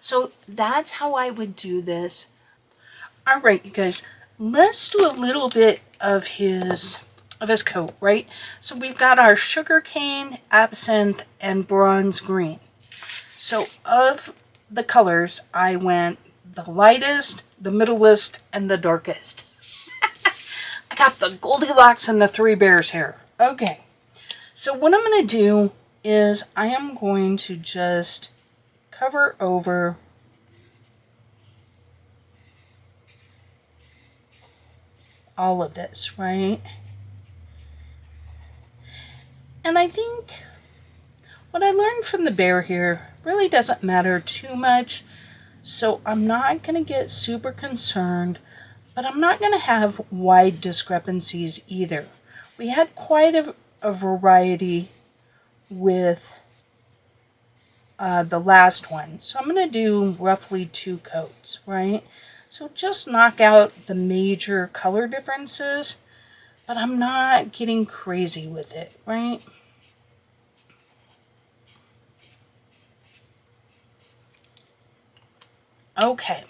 so that's how I would do this. All right, you guys, let's do a little bit of his coat, right? So we've got our sugar cane, absinthe, and bronze green. So of the colors, I went the lightest, the middlest, and the darkest. I got the Goldilocks and the Three Bears here. Okay, so what I'm going to do is I am going to just cover over all of this, right? And I think what I learned from the bear here really doesn't matter too much, so I'm not going to get super concerned, but I'm not going to have wide discrepancies either. We had quite a variety with the last one, so I'm going to do roughly 2 coats, right? So just knock out the major color differences, but I'm not getting crazy with it, right? Okay.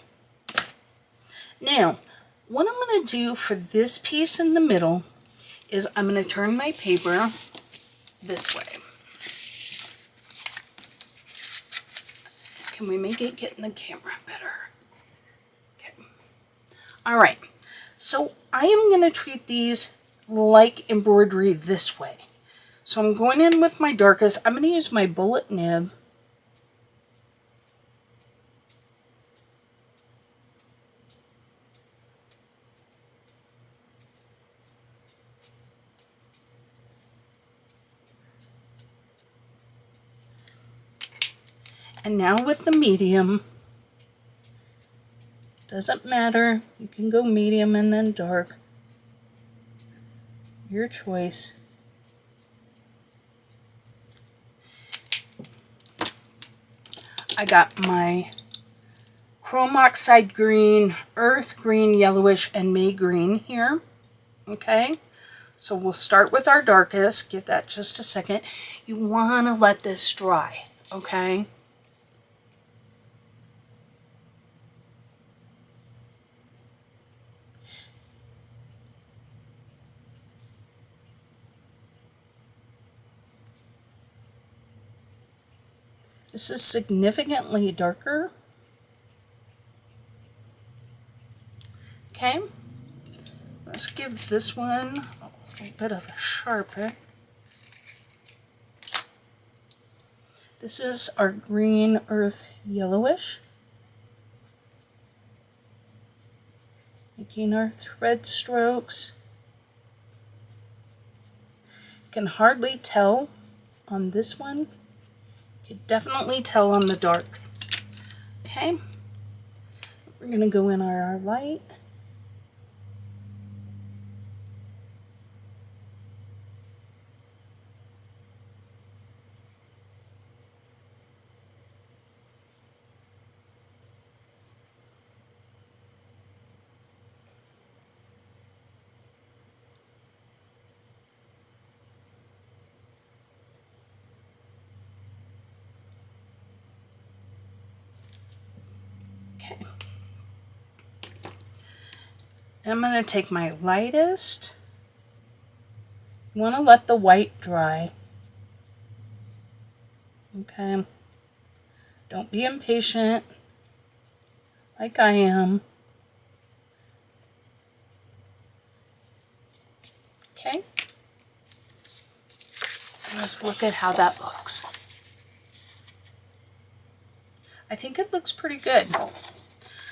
Now, what I'm going to do for this piece in the middle is I'm going to turn my paper this way. Can we make it get in the camera better? Okay. All right. So I am going to treat these like embroidery this way. So I'm going in with my darkest. I'm going to use my bullet nib. And now with the medium, doesn't matter, you can go medium and then dark, your choice. I got my chrome oxide green, earth green, yellowish, and May green here, okay? So we'll start with our darkest, give that just a second. You want to let this dry, okay? This is significantly darker. Okay, let's give this one a little bit of a sharpen. This is our green earth yellowish. Making our thread strokes. You can hardly tell on this one. You can definitely tell on the dark. Okay, we're going to go in our light. Okay. I'm going to take my lightest. You want to let the white dry. Okay. Don't be impatient like I am. Okay. Let's look at how that looks. I think it looks pretty good.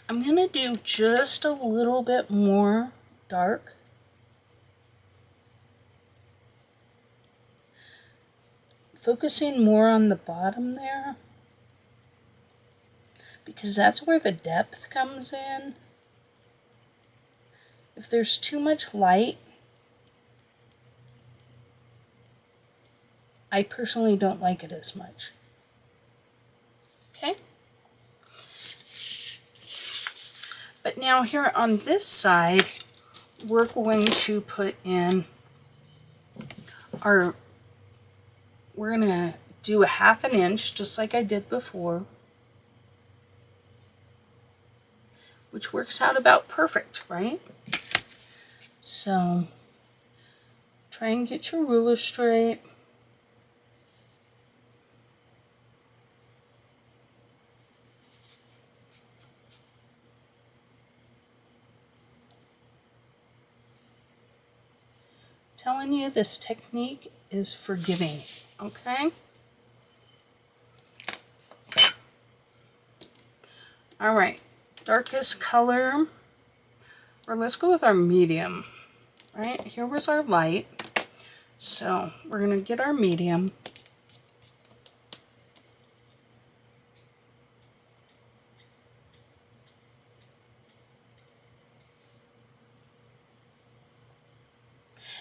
I'm going to do just a little bit more dark. Focusing more on the bottom there, because that's where the depth comes in. If there's too much light, I personally don't like it as much. Okay? But now here on this side, we're going to put in our, we're going to do a 1/2 inch, just like I did before, which works out about perfect, right? So try and get your ruler straight. Telling you, this technique is forgiving, okay? All right, darkest color, or let's go with our medium. All right, here was our light. So we're gonna get our medium.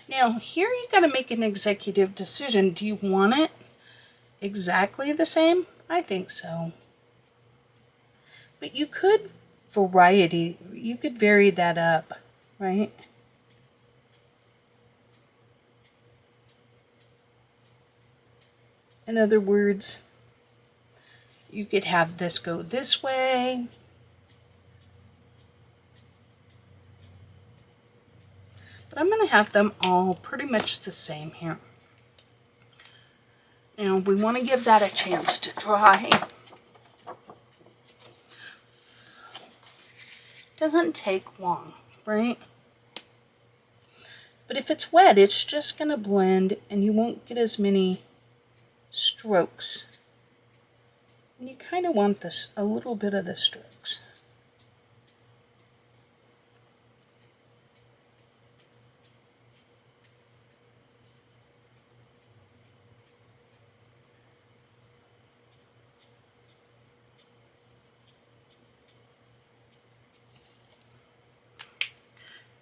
Now here you gotta make an executive decision. Do you want it exactly the same? I think so. But you could you could vary that up, right? In other words, you could have this go this way. But I'm going to have them all pretty much the same here. Now we want to give that a chance to dry. Doesn't take long, right? But if it's wet, it's just going to blend and you won't get as many strokes. And you kind of want this, a little bit of the strokes.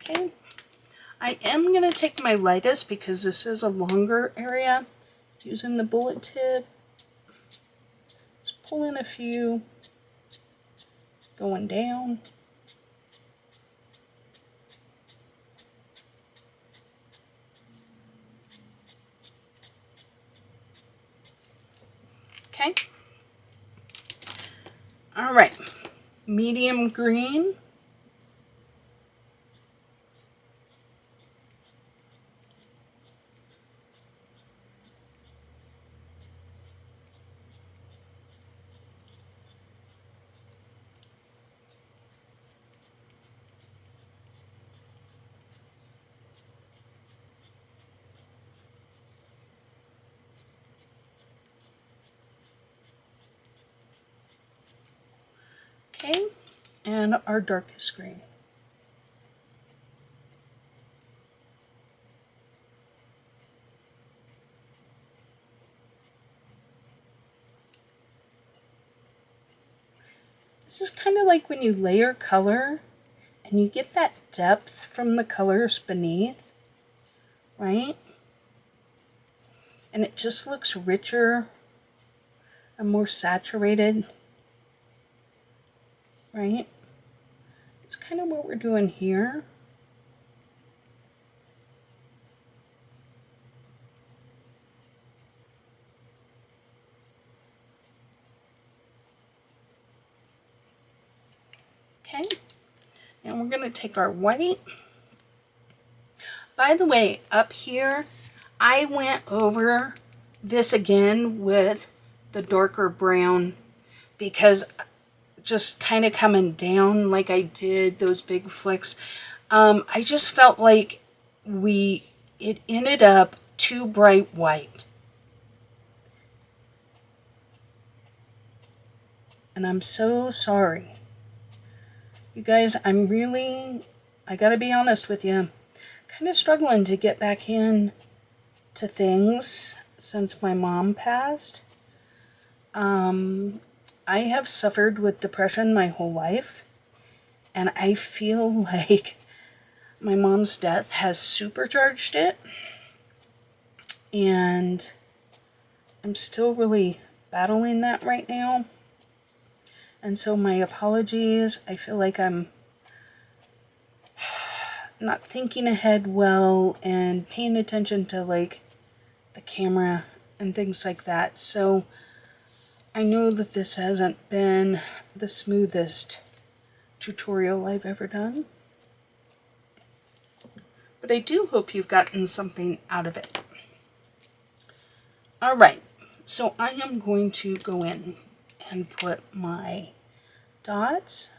Okay, I am going to take my lightest because this is a longer area, using the bullet tip. Just pull in a few, going down. Okay. All right, medium green. Okay, and our darkest green. This is kind of like when you layer color and you get that depth from the colors beneath, right? And it just looks richer and more saturated, right? It's kind of what we're doing here. Okay, and we're going to take our white. By the way, up here, I went over this again with the darker brown because just kind of coming down like I did those big flicks. I just felt like it ended up too bright white. And I'm so sorry. You guys, I gotta be honest with you, kind of struggling to get back in to things since my mom passed. I have suffered with depression my whole life, and I feel like my mom's death has supercharged it, and I'm still really battling that right now. And so my apologies. I feel like I'm not thinking ahead well and paying attention to like the camera and things like that. So I know that this hasn't been the smoothest tutorial I've ever done, but I do hope you've gotten something out of it. All right, so I am going to go in and put my dots.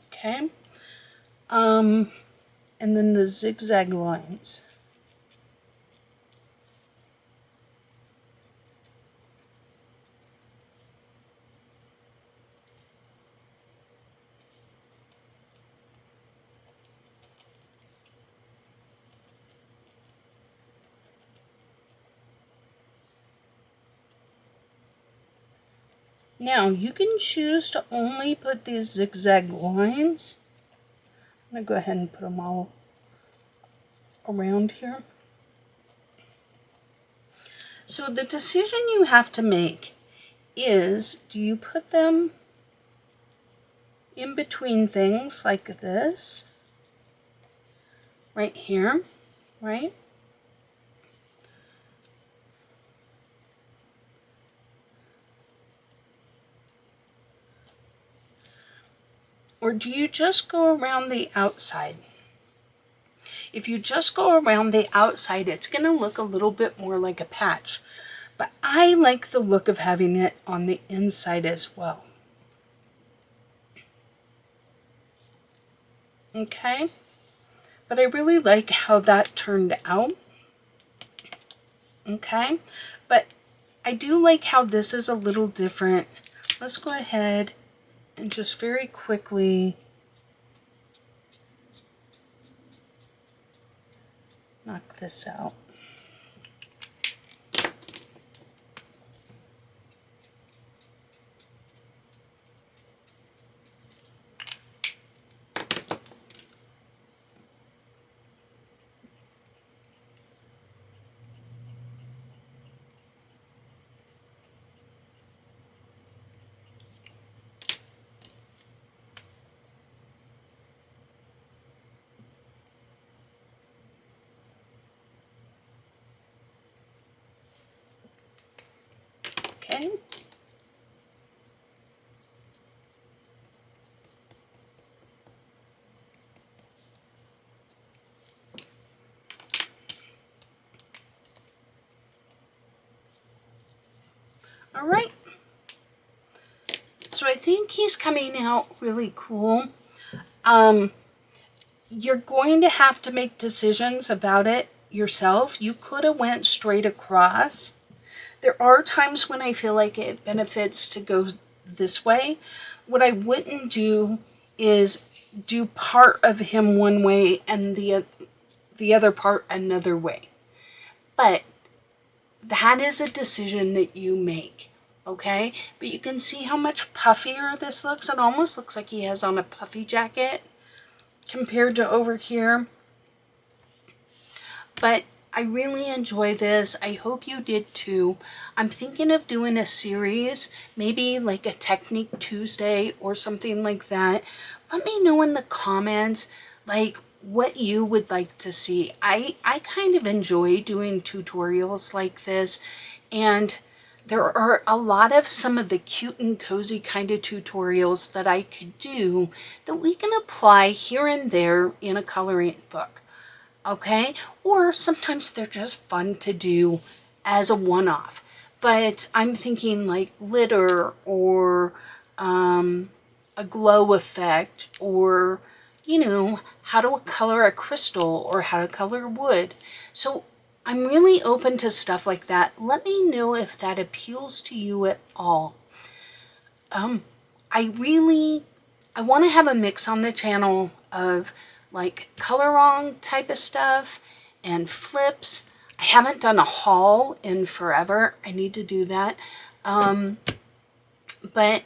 Okay, and then the zigzag lines. Now, you can choose to only put these zigzag lines. I'm going to go ahead and put them all around here. So the decision you have to make is, do you put them in between things like this, right here, right? Or do you just go around the outside? If you just go around the outside, it's going to look a little bit more like a patch. But I like the look of having it on the inside as well. Okay? But I really like how that turned out. Okay? But I do like how this is a little different. Let's go ahead and just very quickly knock this out. Okay. All right. So I think he's coming out really cool. You're going to have to make decisions about it yourself. You could have went straight across There are times when I feel like it benefits to go this way. What I wouldn't do is do part of him one way and the other part another way. But that is a decision that you make, okay? But you can see how much puffier this looks. It almost looks like he has on a puffy jacket compared to over here. But I really enjoy this. I hope you did too. I'm thinking of doing a series, maybe like a Technique Tuesday or something like that. Let me know in the comments, like, what you would like to see. I kind of enjoy doing tutorials like this, and there are a lot of some of the cute and cozy kind of tutorials that I could do that we can apply here and there in a coloring book. Okay? Or sometimes they're just fun to do as a one-off. But I'm thinking like glitter or a glow effect, or, you know, how to color a crystal or how to color wood. So I'm really open to stuff like that. Let me know if that appeals to you at all. I want to have a mix on the channel of like color-on type of stuff and flips. I haven't done a haul in forever. I need to do that. But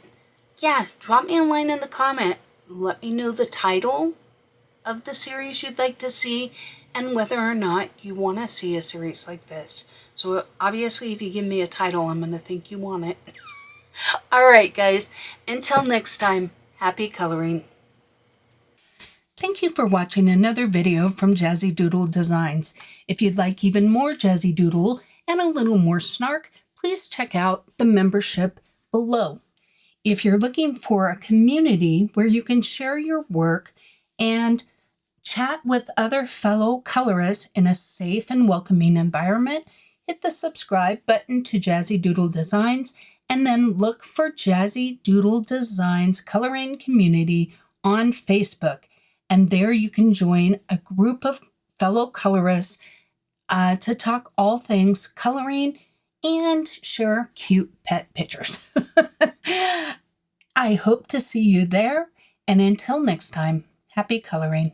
yeah, drop me a line in the comment. Let me know the title of the series you'd like to see and whether or not you want to see a series like this. So obviously if you give me a title, I'm going to think you want it. All right, guys. Until next time, happy coloring. Thank you for watching another video from Jazzydoodledesigns. If you'd like even more Jazzy Doodle and a little more snark, please check out the membership below. If you're looking for a community where you can share your work and chat with other fellow colorists in a safe and welcoming environment, hit the subscribe button to Jazzydoodledesigns and then look for Jazzydoodledesigns Coloring Community on Facebook. And there you can join a group of fellow colorists to talk all things coloring and share cute pet pictures. I hope to see you there. And until next time, happy coloring.